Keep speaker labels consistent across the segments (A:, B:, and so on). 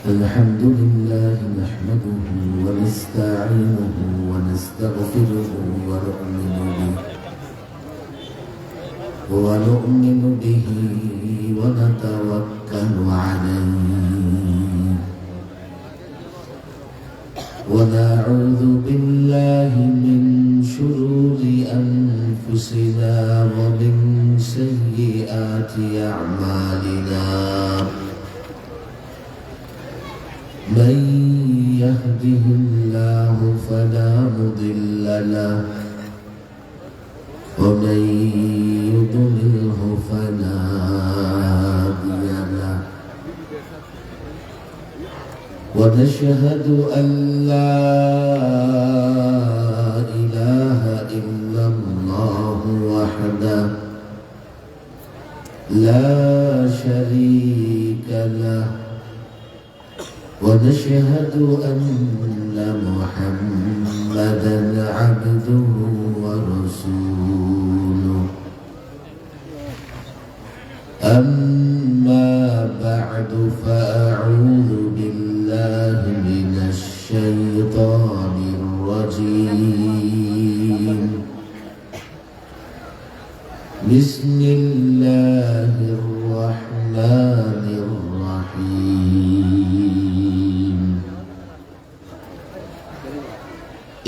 A: الحمد لله نحمده ونستعينه ونستغفره ونؤمن به ونتوكل عليه ونعوذ بالله من شرور أنفسنا ومن سيئات أعمالنا من يهده الله فلا مضل له ومن يضلله فلا هادي له ونشهد أن لا إله إلا الله وحده لا شريك له ونشهد أن محمدا عبده ورسوله أما بعد فأعوذ بالله من الشيطان الرجيم بسم الله الرحمن الرحيم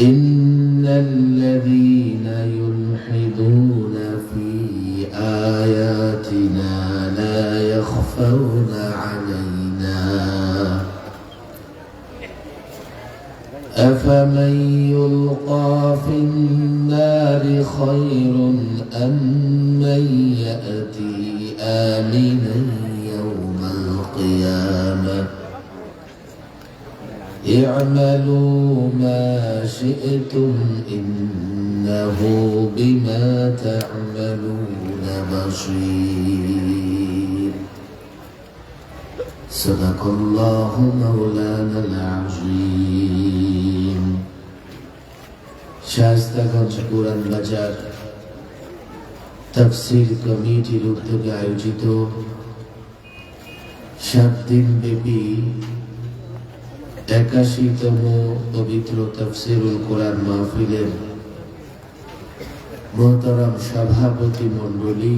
A: إن الذين يلحدون في آياتنا لا يخفون علينا أفمن يلقى في النار خير أم من يأتي آمنا يوم القيامة اعملوا ما شئتم إنه بما تعملون بصير صدق الله مولانا العظيم শায়েস্তাগঞ্জ কুরআন বাজার তাফসীর কমিটির উদ্যোগে আয়োজিত 7 দিন ব্যাপী 81তম পবিত্র তাফসীরুল কোরআন মাহফিলের মোহতারাম সভাপতি মণ্ডলী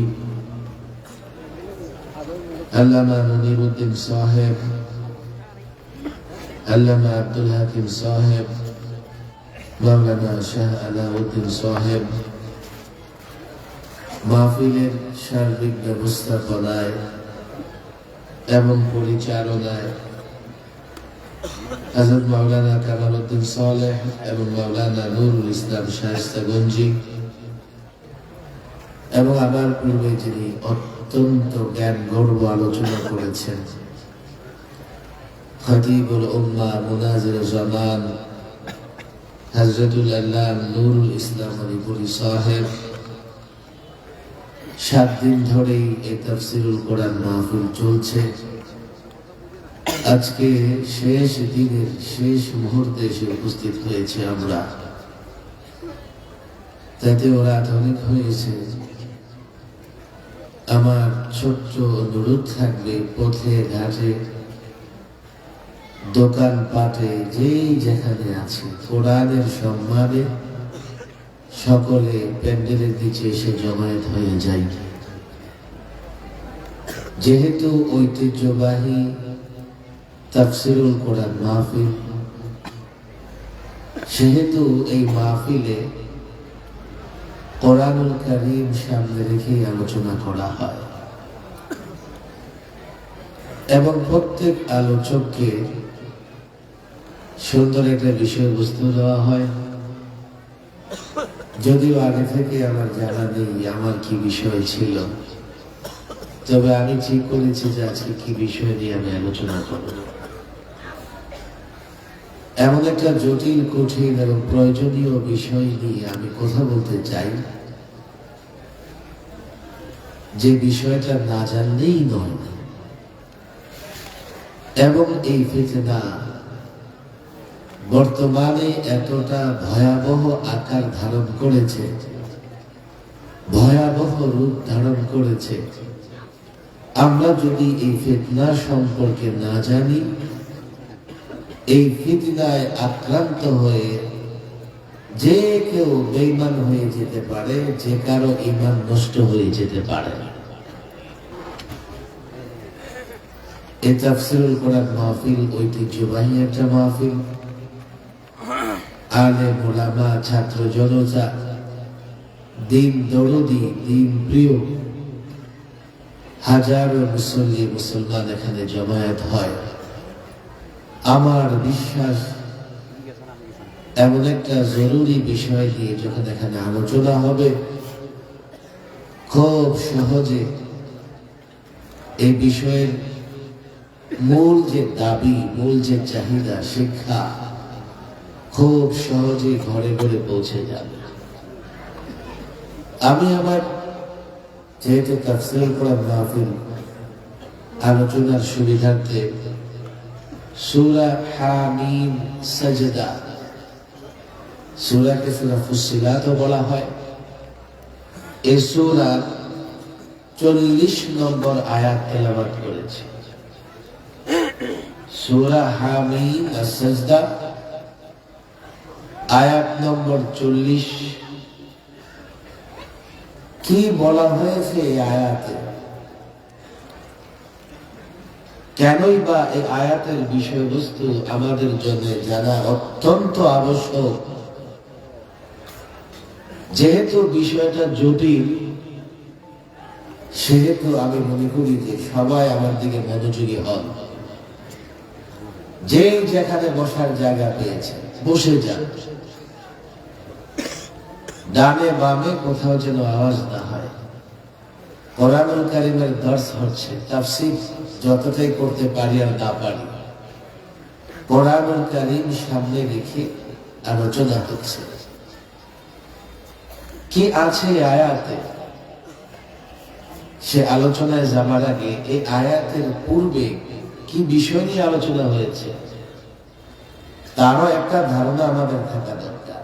A: আল্লামা মনিরউদ্দিন সাহেব, আল্লামা আব্দুল হাকিম সাহেব, মাওলানা শাহ আলাউদ্দিন সাহেব, মাহফিলের সার্বিক ব্যবস্থাপনায় এবং পরিচালনায় হযরত মাওলানা কামালউদ্দিন সালেহ এবং মাওলানা নুরুল ইসলাম শায়েস্তাগঞ্জি এবং আমার পূর্বে যিনি অত্যন্ত জ্ঞানগর্ভ আলোচনা করেছেন খতিবুল উম্মাহ মুনাজির জামান হযরতুল আল্লাহ নুরুল ইসলাম আলিপুরি সাহেব, 7 দিন ধরেই এই তাফসীরুল কোরআন মাহফিল চলছে। আজকে শেষ দিনের শেষ মুহূর্তে এসে উপস্থিত হয়েছে আমরা, তাতে ওরা অনেক হয়েছে। আমার ছোট্ট অনুরোধ থাকবে, পথে ঘাটে দোকান পাটে যেই যেখানে আছে কোরআনের সম্মানে সকলে প্যান্ডেলের দিকে এসে জমায়েত হয়ে যায়। যেহেতু ঐতিহ্যবাহী তাফসীরুল কোরআন মাহফিল, সেহেতু এই মাহফিলে কোরআনুল কারীম সামনে রেখে আলোচনা করা হয় এবং প্রত্যেক আলোচককে সুন্দর একটা বিষয়বস্তু দেওয়া হয়। যদিও আগে থেকে আমার জানা নেই আমার কি বিষয় ছিল, তবে আমি ঠিক করেছি যে আজকে কি বিষয় নিয়ে আমি আলোচনা করব। এমন একটা জটিল, কঠিন এবং প্রয়োজনীয় বিষয় নিয়ে আমি কথা বলতে চাই, যে বিষয়টা না জানলেই নয়। এবং এই ফিতনা বর্তমানে এতটা ভয়াবহ আকার ধারণ করেছে, ভয়াবহ রূপ ধারণ করেছে। আমরা যদি এই ফিতনা সম্পর্কে না জানি এই ফিতনায় আক্রান্ত হয়ে যে কেউ বেঈমান হয়ে যেতে পারে, যে কারো ঈমান নষ্ট হয়ে যেতে পারে। এই তাফসীরুল কোরআন মাহফিল ঐতিহ্যবাহী একটা মাহফিল। আলেম ওলামা, ছাত্র জনতা, দিন দরদি, দিন প্রিয় হাজারো মুসল্লি মুসলমান এখানে জমায়েত হয়। আমার বিশ্বাস এমন একটা জরুরি বিষয় নিয়ে যখন এখানে আলোচনা হবে, খুব সহজে এই বিষয়ের মূল যে দাবি, মূল যে চাহিদা, শিক্ষা খুব সহজে ঘরে ঘরে পৌঁছে যাবে। আমি আমার যেহেতু তাফসীরুল কোরআন মাহফিল আলোচনার সুবিধার্থে সূরা হামিম সাজদা, সূরাকে সূরা ফুসসিলাতও বলা হয়, এই সূরা 40 নম্বর আয়াত তেলাওয়াত করেছি। সূরা হামিম সাজদা আয়াত নম্বর 40। কি বলা হয়েছে এই আয়াতে, কেনই বা এই আয়াতের বিষয়বস্তু আমাদের জন্য জানা অত্যন্ত আবশ্যক। যেহেতু বিষয়টা জটিল, সেহেতু আমি মনে করি যে সবাই আমার দিকে মনোযোগী হন। যে যেখানে বসার জায়গা পেয়েছে বসে যান, ডানে বামে কোথাও যেন আওয়াজ না হয়। কোরআনুল কারীমের দর্স হচ্ছে, তাফসীর যতটাই করতে পারি আর না পারি, কোরআনুল কারীম সামনে রেখে আলোচনা হচ্ছে। কি আছে আয়াতে, সে আলোচনায় যাবার আগে এই আয়াতের পূর্বে কি বিষয় নিয়ে আলোচনা হয়েছে তারও একটা ধারণা আমাদের থাকা দরকার।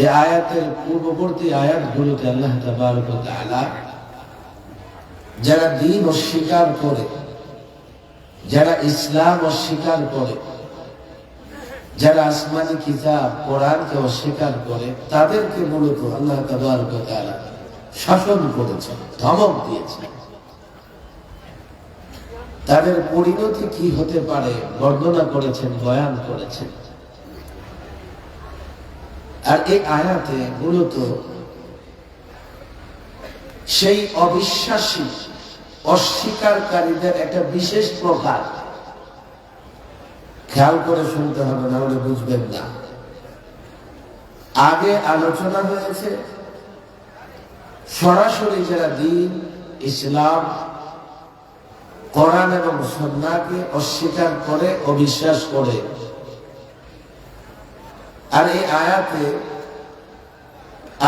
A: এই আয়াতের পূর্ববর্তী আয়াতগুলোতে আল্লাহ তাবারক ওয়া তাআলা যারা দ্বীন অস্বীকার করে, যারা ইসলাম অস্বীকার করে, যারা আসমানি কিতাব কোরআনকে অস্বীকার করে, তাদেরকে মূলত আল্লাহ তাবারক ওয়া তাআলা শাসন করেছেন, ধমক দিয়েছেন। তাদের পরিণতি কি হতে পারে বর্ণনা করেছেন, বয়ান করেছেন। আর এই আয়াতে মূলত সেই অবিশ্বাসী অস্বীকারীদের একটা বিশেষ প্রকার, খেয়াল করে শুনতে হবে, না হলে বুঝবেন না। আগে আলোচনা হয়েছে সরাসরি যারা দ্বীন, ইসলাম, কোরআন এবং সুন্নাহকে অস্বীকার করে, অবিশ্বাস করে। আর এই আয়াতে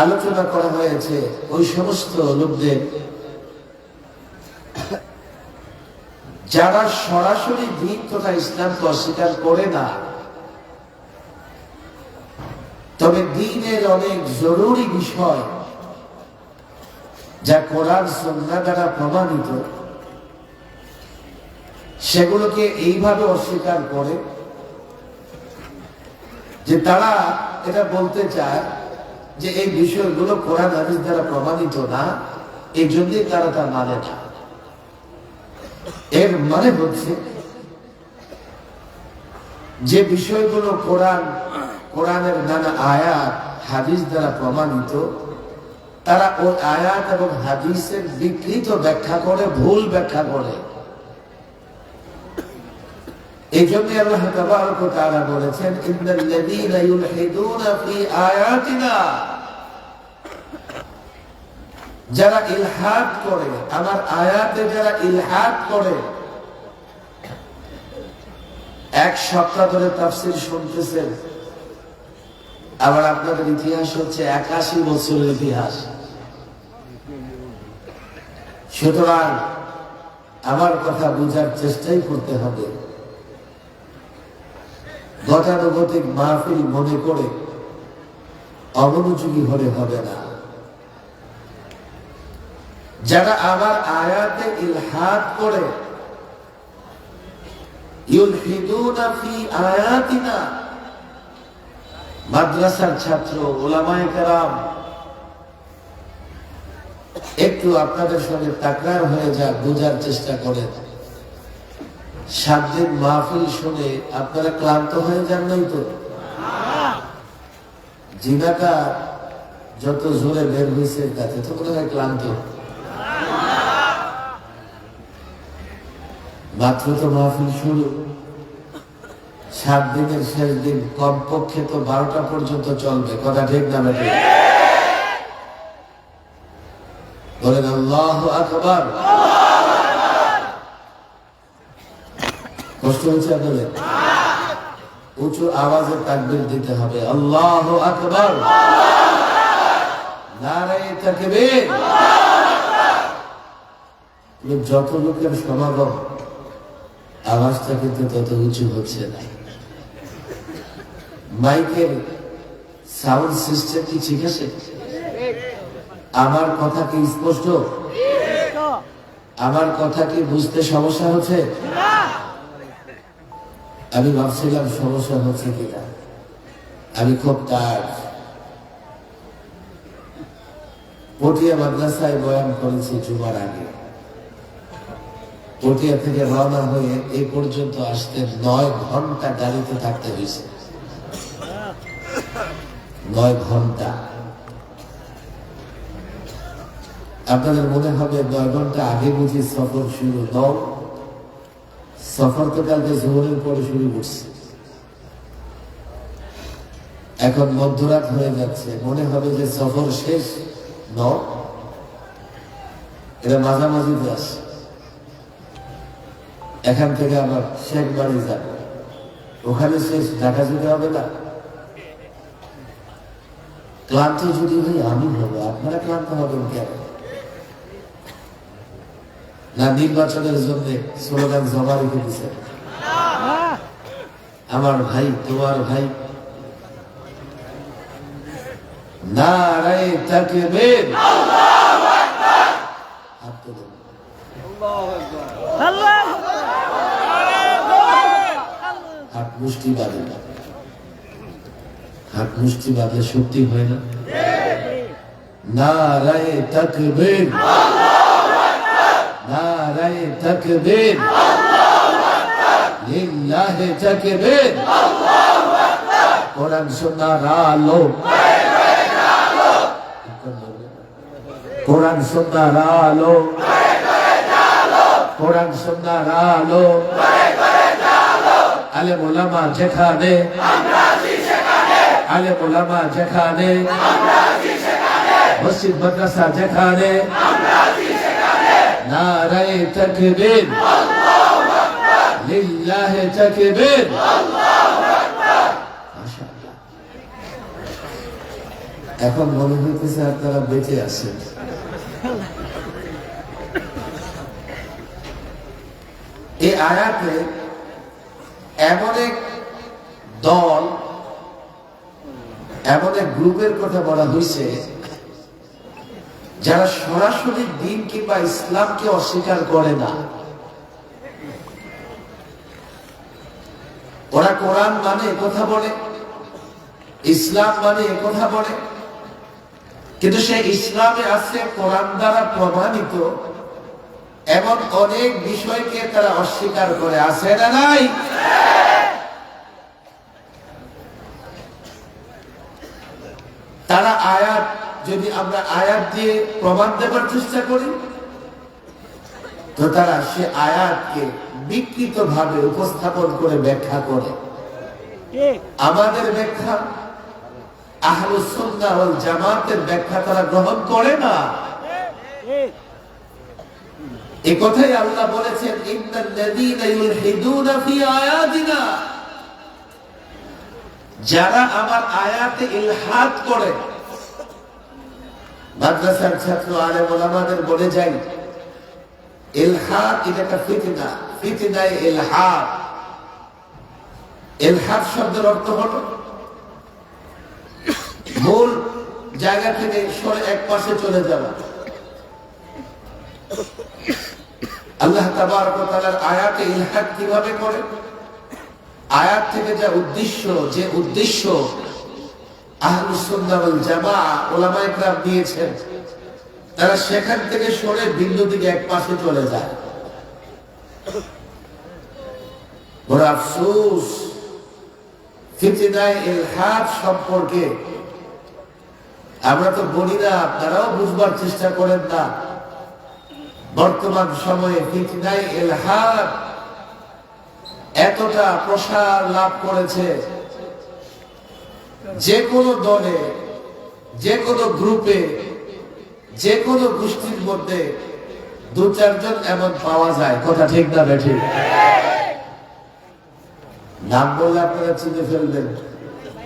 A: আলোচনা করা হয়েছে ওই সমস্ত লোকদের যারা সরাসরি দ্বীন তথা ইসলামকে অস্বীকার করে না, তবে দ্বীনের অনেক জরুরি বিষয় যা কোরআন সুন্নাহ দ্বারা প্রমাণিত, সেগুলোকে এইভাবে অস্বীকার করে যে তারা এটা বলতে চায় যে এই বিষয়গুলো কোরআন হাদিস দ্বারা প্রমাণিত না, এই জন্যই তারা তা মানে না। এর মানে হচ্ছে যে বিষয়গুলো কোরআনের নানা আয়াত হাদিস দ্বারা প্রমাণিত, তারা ওই আয়াত এবং হাদিসের বিকৃত ব্যাখ্যা করে, ভুল ব্যাখ্যা করে। এই জন্য আল্লাহ তাবারক ওয়া তাআলা বলেছেন, ইন্নাল্লাযীনা ইউলহিদুনা ফি আয়াতিনা, যারা ইলহাদ করে, আমার আয়াতে যারা ইলহাদ করে। এক সপ্তাহ ধরে তাফসীর শুনতেছেন, আবার আপনাদের ইতিহাস হচ্ছে 81 বছরের ইতিহাস। সুতরাং আমার কথা বুঝার চেষ্টাই করতে হবে। গতানুগতিক মাহফিল মনে করে অমনোযোগী হলে হবে না। যারা আমার আয়াতে ইলহাদ করে, ইউলহিদুনা ফি আয়াতিনা। মাদ্রাসার ছাত্র, উলামায়ে কেরাম, একটু আপনাদের সঙ্গে তাকরার হয়ে যাক, বোঝার চেষ্টা করেন। 7 দিন মাহফিল শুনে আপনারা ক্লান্ত হয়ে যান নাই তো? জিনাটা যত জোরে বের হয়েছে তাতে তো মনে হয় ক্লান্ত। মাত্র তো মাহফিল শুরু, 7 দিনের শেষ দিন, কমপক্ষে তো 12টা পর্যন্ত চলবে। কথা ঠিক না বেটে? বলেন আল্লাহু আকবার। কষ্ট হচ্ছে আপনাদের? উঁচু আওয়াজে তাকবীর দিতে হবে। আল্লাহু আকবার, নারায়ে তাকবীর। যত লোকের সমাগম, আওয়াজটা কিন্তু তত উঁচু হচ্ছে না। মাইকের সাউন্ড সিস্টেম কি ঠিক আছে? আমার কথা কি স্পষ্ট? আমার কথা কি বুঝতে সমস্যা হচ্ছে? আমি ভাবছিলাম সমস্যা হচ্ছে কিনা। আমি খুব টায়ার্ড। পটিয়া মাদ্রাসায় বয়ান করেছি জুমার আগে। পটিয়া থেকে রওনা হয়ে এই পর্যন্ত আসতে 9 ঘন্টা গাড়িতে থাকতে হয়েছে। 9 ঘন্টা। আপনাদের মনে হবে 9 ঘন্টা আগে বুঝি সফর শুরু। সফর তো কালকে জোহরের পরে শুরু করছে। এখন মধ্যরাত হয়ে যাচ্ছে, মনে হবে যে সফর শেষ। এটা মাঝামাঝি আসে। এখান থেকে আবার শেখ বাড়ি যাবে, ওখানে শেষ, ঢাকা যেতে হবে না। ক্লান্ত যদি হই আমি হবো, আপনারা ক্লান্ত হবেন কেন? না নির্বাচনের জন্য স্লোগান জমা রেখে দিচ্ছে, আমার ভাই তোমার ভাই। নারায়ে তাকবীর, আল্লাহু আকবার। হাত তুলুন। হাত মুষ্টি বাঁধে না, হাত মুষ্টি বাঁধলে শক্তি হয় না। নারায়ে তাকবীর, নারায়ে তাকবীর, লিল্লাহি তাকবীর। কোরআন সুন্নাহর আলো, কোরআন সুন্নাহর আলো, কোরআন সুন্নাহর আলো। আলেম ওলামা যেখানে, আলেম ওলামা যেখানে, মসজিদ মাদ্রাসা যেখানে, নারায়ে তাকবীর, লিল্লাহি তাকবীর। মাশাআল্লাহ। এখন মনে হইতেছে আপনারা বেঁচে আছেন। এই আয়াতে এমন এক দল, এমন এক গ্রুপের কথা বলা হয়েছে যারা সরাসরি দ্বীন কিংবা ইসলামকে অস্বীকার করে না। ওরা কোরআন মানে কথা বলে, ইসলাম মানে কথা বলে, কিন্তু সে ইসলামে আছে কোরআন দ্বারা প্রমাণিত এমন অনেক বিষয়কে তারা অস্বীকার করে। আছে না নাই? তারা আয়াত, যদি আমরা আয়াত দিয়ে প্রমাণ দেবার চেষ্টা করি তো তারা সে আয়াতকে বিকৃত ভাবে উপস্থাপন করে ব্যাখ্যা করে। আমাদের ব্যাখ্যা, আহলুস সুন্নাহ ওয়াল জামাতের ব্যাখ্যা তারা গ্রহণ করে না। এই কথাই আল্লাহ বলেছেন, ইন্নাল্লাযীনা ইউলহিদুনা ফি আয়াতিনা, যারা আমার আয়াতে ইলহাদ করে। মাদ্রাসার ছাত্র আলেম ওলামাদের বলে যাই, ইলহাদ এটা একটা ফিতনা, ফিতনায়ে ইলহাদ। ইলহাদ শব্দের অর্থ হলো মূল জায়গা থেকে সরে এক পাশে চলে যাওয়া। আল্লাহ তাবারক ওয়া তাআলার আয়াতে ইলহাদ কিভাবে করে? আয়াত থেকে যে উদ্দেশ্য আহলুস সুন্নাহ ওয়াল জামাআহ উলামায়ে কেরাম দিয়েছেন, তারা সেখান থেকে সরে ভিন্ন দিকে এক পাশে চলে যায়। বড় আফসোস, ফিতনায়ে ইলহাদ সম্পর্কে আমরা তো বলি না, আপনারাও বুঝবার চেষ্টা করেন না। বর্তমান সময়ে ফিতনায়ে ইলহাদ এতটা প্রসার লাভ করেছে, যে কোনো দলে, যে কোনো গ্রুপে, যে কোনো গোষ্ঠীর মধ্যে দু চারজন এমন পাওয়া যায়। কথা ঠিক না বেঠিক? নাম বললে আপনারা চিনে ফেলবেন।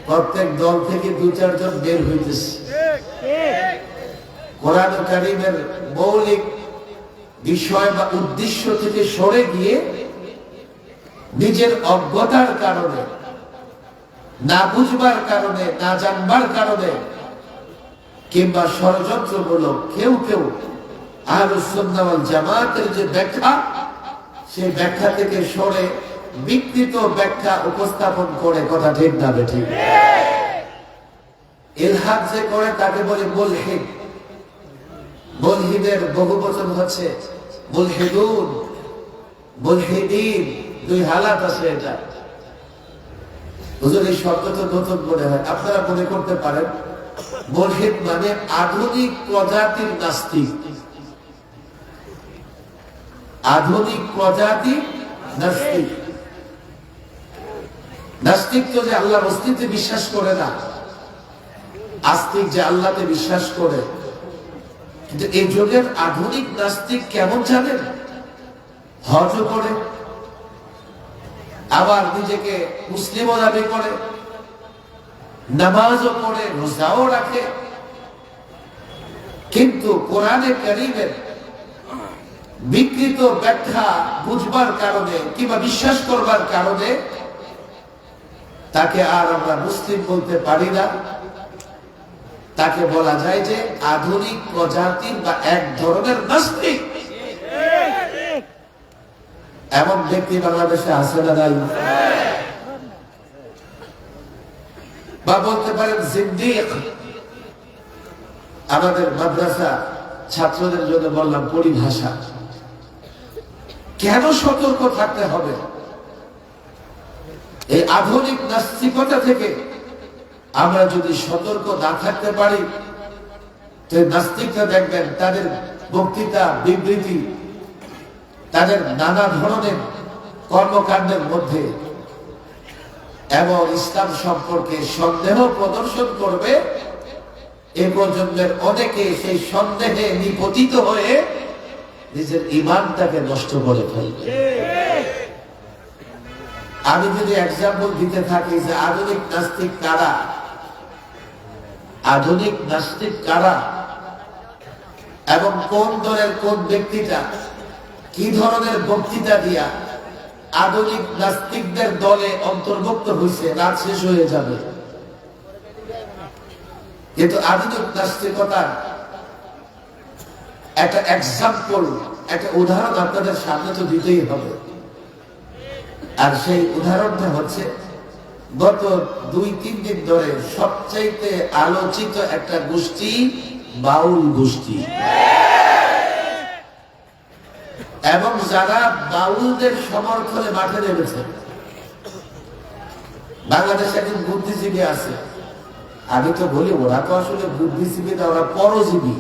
A: প্রত্যেক দল থেকে দু চারজন বের হইতেছে। কোরআন কারীমের মৌলিক বিষয় বা উদ্দেশ্য থেকে সরে গিয়ে নিজের অজ্ঞতার কারণে, না বুঝবার কারণে, না জানবার কারণে, কিংবা ষড়যন্ত্রমূলক কেউ আহলুস সুন্নাহ ওয়াল জামাতের যে ব্যাখ্যা, সেই ব্যাখ্যা থেকে সরে বিকৃত ব্যাখ্যা উপস্থাপন করে। কথা ঠিক না বেঠিক? ইলহাদ যে করে তাকে বলে মুলহিদ। মুলহিদের বহুবচন হচ্ছে মুলহিদুন, মুলহিদিন। দুই হালাত আছে। এটা হুজুর এই শব্দ তো নতুন মনে হয়, আপনারা মনে করতে পারেন মুলহিদ মানে আধুনিক প্রজাতির নাস্তিক। আধুনিক প্রজাতির নাস্তিক। নাস্তিক তো যে আল্লাহর অস্তিত্বে বিশ্বাস করে না, আস্তিক যে আল্লাহতে বিশ্বাস করে। কিন্তু এই যুগের আধুনিক নাস্তিক কেমন জানেন? হজও করে, আবার নিজেকে মুসলিমও দাবি করে, নামাজও পড়ে, রোজাও রাখে, কিন্তু কোরআনে কারীমের বিকৃত ব্যাখ্যা বুঝবার কারণে কিংবা বিশ্বাস করবার কারণে তাকে আর আমরা মুসলিম বলতে পারি না। তাকে বলা যায় যে আধুনিক প্রজাতির বা এক ধরনের নাস্তিক। এমন ব্যক্তি বাংলাদেশে আছে না নাই? বা বলতে পারেন জিন্দিক। আমাদের মাদ্রাসা ছাত্রদের জন্য বললাম পরিভাষা। কেন সতর্ক থাকতে হবে? এই আধুনিক নাস্তিকতা থেকে আমরা যদি সতর্ক না থাকতে পারি, তো নাস্তিকরা দেখবেন তাদের বক্তৃতা, বিবৃতি, তাদের নানা ধরনের কর্মকাণ্ডের মধ্যে এবং ইসলাম সম্পর্কে সন্দেহ প্রদর্শন করবে। এই প্রজন্মের অনেকে সেই সন্দেহে নিপতিত হয়ে নিজের ঈমানটাকে নষ্ট করে ফেলবে। আমি যদি এক্সাম্পল দিতে থাকি যে আধুনিক নাস্তিক কারা, আধুনিক নাস্তিক কারা এবং কোন দলের কোন ব্যক্তিটা কি ধরনের বক্তৃতা দিয়া আধুনিক নাস্তিকদের দলে অন্তর্ভুক্ত হয়েছে, রাত শেষ হয়ে যাবে। কিন্তু আধুনিক নাস্তিকতার একটা এক্সাম্পল, একটা উদাহরণ আপনাদের সামনে তো দিতেই হবে। আর সেই উদাহরণটা হচ্ছে গত 2-3 দিন ধরে সবচাইতে আলোচিত একটা গোষ্ঠী, বাউল গোষ্ঠী। এবং যারা বাউলদের সমর্থনে মাঠে নেমেছে। বাংলাদেশে একজন বুদ্ধিজীবী আছে, আমি তো বলি ওরা তো আসলে বুদ্ধিজীবী না, ওরা পরজীবী।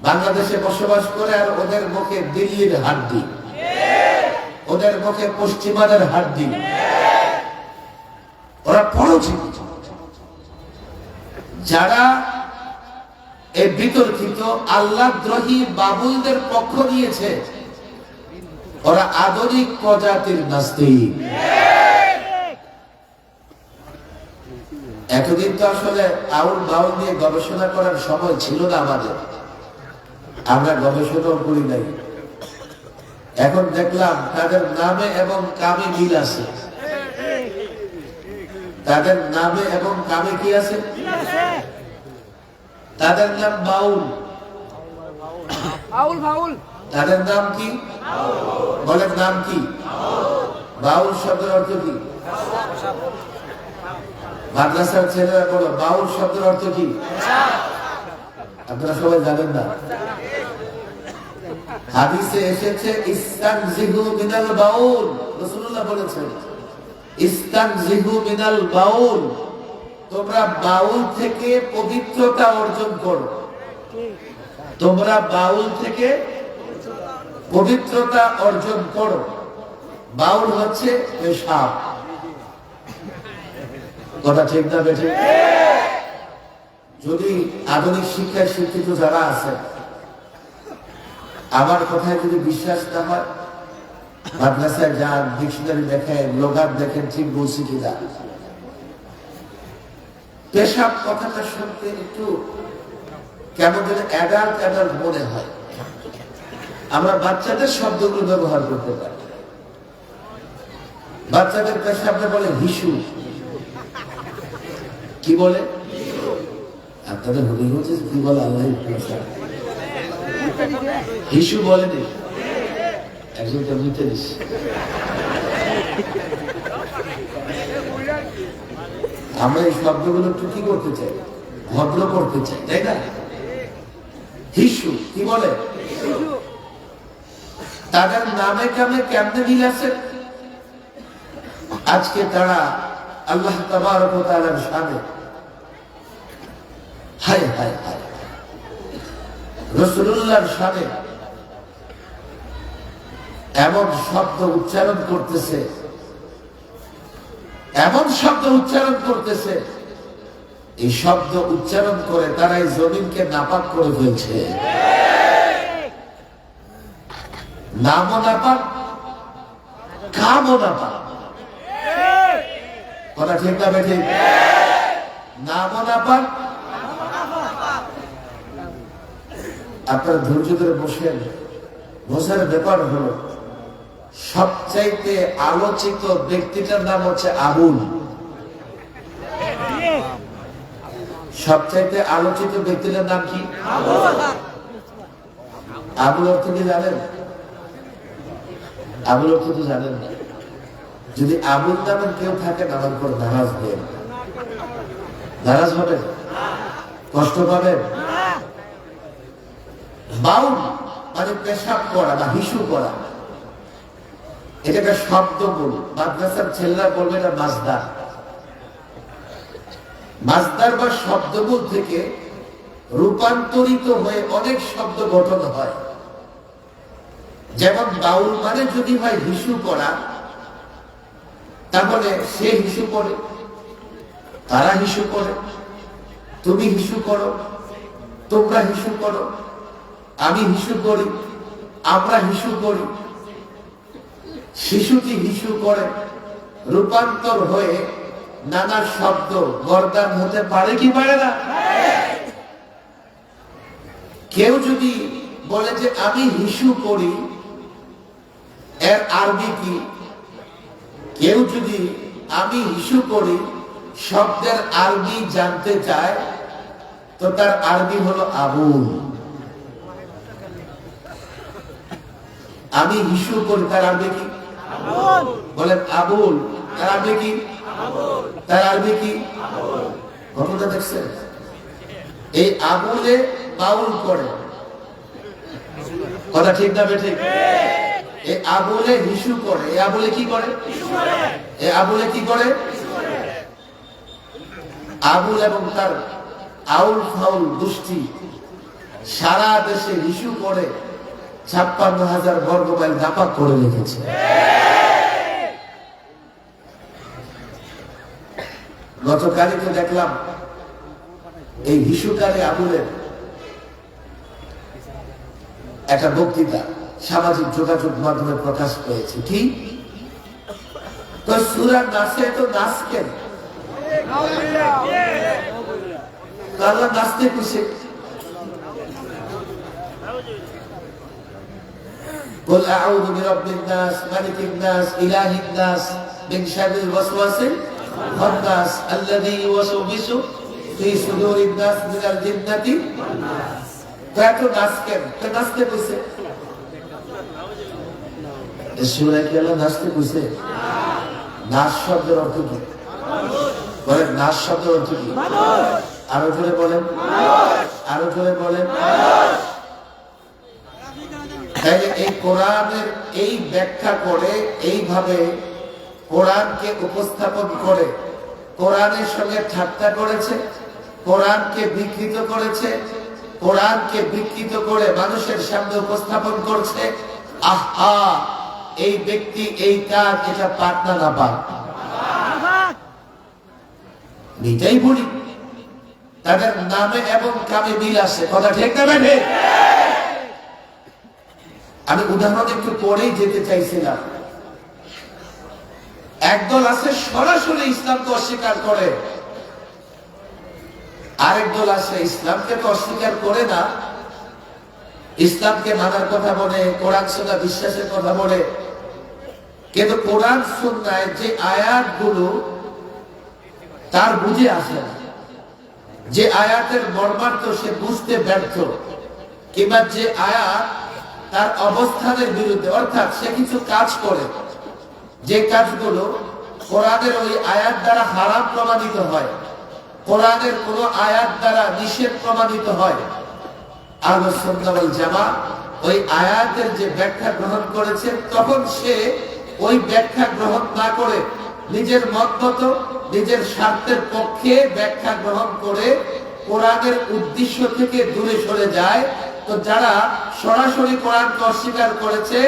A: বাংলাদেশে বসবাস করে আর ওদের মুখে দিল্লির হাড্ডি, ওদের মুখে পশ্চিমাদের হাড্ডি। ওরা পরজীবী। যারা এই বিতর্কিত আল্লাহদ্রোহী বাবুলদের পক্ষ নিয়েছে, ওরা আধুনিক প্রজাতির নাস্তিক। এতদিন তো আসলে আউল বাউল নিয়ে গবেষণা করার সময় ছিল না আমাদের, আমরা গবেষণাও করি নাই। এখন দেখলাম তাদের নামে এবং কামে মিল আছে। তাদের নামে এবং কামে কি আছে? তাদের নাম বাউল। তাদের নাম কি? বলেন নাম কি? বাউল শব্দের অর্থ কি? মাদ্রাসার ছেলেরা বলো, বাউল শব্দের অর্থ কি? আপনারা সবাই জানেন না? হাদিসে এসেছে ইস্তানজিহু মিনাল বাউল, রাসূলুল্লাহ বলেছেন ইস্তানজিহু মিনাল বাউল, তোমরা বাউল থেকে পবিত্রতা অর্জন করো। তোমরা বাউল থেকে পবিত্রতা অর্জন করো। বাউল হচ্ছে পেশাব। কথা ঠিক না বেঠিক? যদি আধুনিক শিক্ষায় শিক্ষিত যারা আছে, আমার কথায় যদি বিশ্বাস না হয়, মাদ্রাসায় যান, ডিকশনারি দেখেন, লোগান দেখেন, ঠিক বলছি কিনা। পেশাব কথাটা শুনতে একটু কেমন যেন অ্যাডাল্ট অ্যাডাল্ট মনে হয়। আমরা বাচ্চাদের শব্দগুলো ব্যবহার করতে পারি। বাচ্চাদের পেশাবটা বলে হিসু। কি বলে? আপনাদের হলি হচ্ছে কি বলে? আল্লাহ হিসু বলেনি, একজন তো নিতে দিস। আমরা এই শব্দগুলো একটু কি করতে চাই? ভদ্র করতে চাই, তাই না? হিসু কি বলে? তাদের নামে কামে কেমনে মিল আছে? আজকে তারা আল্লাহ তাবারক ওয়া তাআলার শানে হায় হায় হায় রাসূলুল্লাহর শানে এমন শব্দ উচ্চারণ করতেছে, এমন শব্দ উচ্চারণ করতেছে, এই শব্দ উচ্চারণ করে তারা এই জমিনকে নাপাক করে ফেলছে। নামও নাপাক, কামও নাপাক। কথা ঠিক না বেঠিক? নামও নাপাক। আপনারা ধৈর্য ধরে বসেন। বোঝার ব্যাপার হলো, সবচাইতে আলোচিত ব্যক্তিটার নাম হচ্ছে আবুল। সবচাইতে আলোচিত ব্যক্তিটার নাম কি? আবুল অর্থ কি জানেন? আবুল অর্থ তো জানেন না। যদি আবুল নামের কেউ থাকে, আমার উপর নারাজ হবেন। নারাজ হবেন? কষ্ট পাবেন? বাউল মানে পেশাব করা বা হিসু করা, এটা একটা শব্দ বল। মাদ্রাসার ছেলেরা বলবে না মাজদার। মাজদার বা শব্দবল থেকে রূপান্তরিত হয়ে অনেক শব্দ গঠন হয়। যেমন বাউল মানে যদি হয় হিসু করা, তাহলে সে হিসু করে, তারা হিসু করে, তুমি হিসু করো, তোমরা হিসু করো, আমি হিসু করি, আমরা হিসু করি। শিশুটি হিসু করে রূপান্তর হয়ে নানা শব্দ গর্দান হতে পারে কি পারে না? কেউ যদি বলে যে আমি হিসু করি, এর আরবি কি? কেউ যদি আমি হিসু করি শব্দের আরবি জানতে চায়, তো তার আরবি হলো আবুল। আমি হিসু করি, তার আরবি কি? বলেন আবুল। তার আরবি কি? তার আরবি কি? ঘটনা দেখছেন? এই আবুলে বাউল করে। কথা ঠিক না বেঠিক? এই আবুলে হিসু করে। এই আবুলে কি করে? এই আবুলে কি করে? আবুল এবং তার আউল ফাউল দুষ্টি সারা দেশে হিসু করে 56,000 বর্গ মাইল নাপাক করে রেখেছে। গতকালই তো দেখলাম এই হিসুকারী আবুলের একটা বক্তৃতা সামাজিক যোগাযোগ মাধ্যমে প্রকাশ পেয়েছে। কি তো সূরা নাসে তো নাচ কেন? আল্লাহ নাচতে খুশি। قل أعوذ برب الناس ملك الناس إله الناس من شر الوسواس الخناس الذي يوسوس في صدور الناس من الجنة والناس। তো এত নাচ কেন? তো নাচতে বসে সূরা কি আল্লাহ নাচতে কইছে? নাচ শব্দের অর্থ কি? বলেন, নাচ শব্দের অর্থ কি? আরো জোরে বলেন, আরো জোরে বলেন। তাইলে এই কোরআনের এই ব্যাখ্যা করে, এইভাবে কোরআনকে উপস্থাপন করে, কোরআনের সঙ্গে ঠাট্টা করেছে, কোরআনকে বিকৃত করেছে, কোরআনকে বিকৃত করে মানুষের সামনে উপস্থাপন করছে। আহা, এই ব্যক্তি এই কাজ, এটা পাক না না পাক? নিজেই বলি, তাদের নামে এবং কামে মিল আছে, কথা ঠিক না বেঠে? আমি উদাহরণ একটু পরেই যেতে চাইছিলাম। একদল আছে সরাসরি ইসলামকে অস্বীকার করে, আরেক দল আছে ইসলামকে তো অস্বীকার করে না, ইসলামকে মানার কথা বলে, কোরআন সুন্নাহ বিশ্বাসের কথা বলে, কিন্তু কোরআন সুন্নাহয় যে আয়াতগুলো তার বুঝে আসে না, যে আয়াতের মর্মার্থ সে বুঝতে ব্যর্থ, কিংবা যে আয়াত তার অবস্থানের বিরুদ্ধে, অর্থাৎ সে কিছু কাজ করে, যে কাজগুলো কোরআনের ওই আয়াত দ্বারা হারাম প্রমাণিত হয়, কোরআনের কোন আয়াত দ্বারা নিষেধ প্রমাণিত হয়, আহলে সুন্নাহ ওয়াল জামাত ওই আয়াতের যে ব্যাখ্যা গ্রহণ করেছে, তখন সে ওই ব্যাখ্যা গ্রহণ না করে নিজের মত মতো, নিজের স্বার্থের পক্ষে ব্যাখ্যা গ্রহণ করে কোরআনের উদ্দেশ্য থেকে দূরে সরে যায়। তো যারা সরাসরি কোরআনকে অস্বীকার করেছে,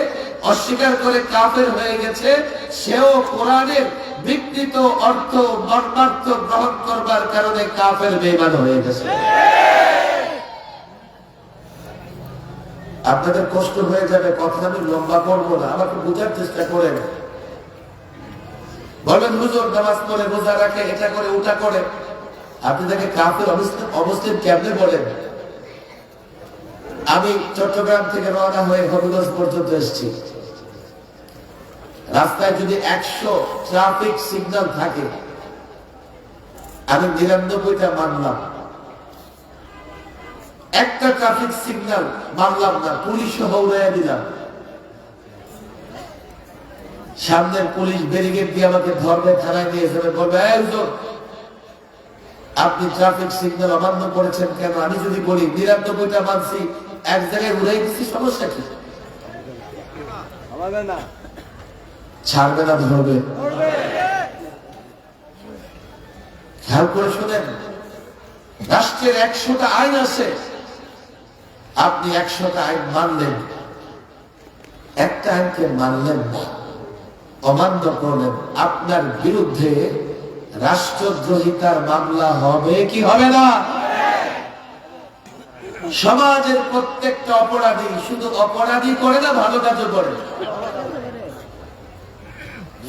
A: অস্বীকার করে কাফের হয়ে গেছে, সেও কোরআনের বিকৃত অর্থ মর্মার্থ গ্রহণ করবার কারণে কাফের বেঈমান হয়ে গেছে। আপনাদের কষ্ট হয়ে যাবে, কথা আমি লম্বা করবো না, আমাকে বোঝার চেষ্টা করেন। বলবেন হুজুর নামাজ পড়ে, রোজা রাখে, এটা করে ওটা করে, আপনি তাকে কাফের অবস্থান কেমনে বলেন? আমি চট্টগ্রাম থেকে রওনা হয়ে হবিগঞ্জ পর্যন্ত এসেছি। রাস্তায় যদি 100 ট্রাফিক সিগন্যাল থাকে, আমি 99টা মানলাম, একটা ট্রাফিক সিগন্যাল মানলাম না, পুলিশ সহ উড়াইয়া দিলাম। সামনের পুলিশ ব্যারিকেড দিয়ে আমাকে ধরবে, থানায় নিয়ে যাবে, বলবে এই হুজুর আপনি ট্রাফিক সিগন্যাল অমান্য করেছেন কেন? আমি যদি বলি 99টা মানছি, এক জায়গায় উড়াই দিচ্ছি, সমস্যা কি? ছাড়বে না, ধরবে। খেয়াল করে শোনেন, রাষ্ট্রের 100টা আইন আছে, আপনি 100টা আইন মানলেন, একটা আইনকে মানলেন না, অমান্য করলেন, আপনার বিরুদ্ধে রাষ্ট্রদ্রোহিতার মামলা হবে কি হবে না? সমাজের প্রত্যেকটা অপরাধী শুধু অপরাধী করে না, ভালো কাজও করে।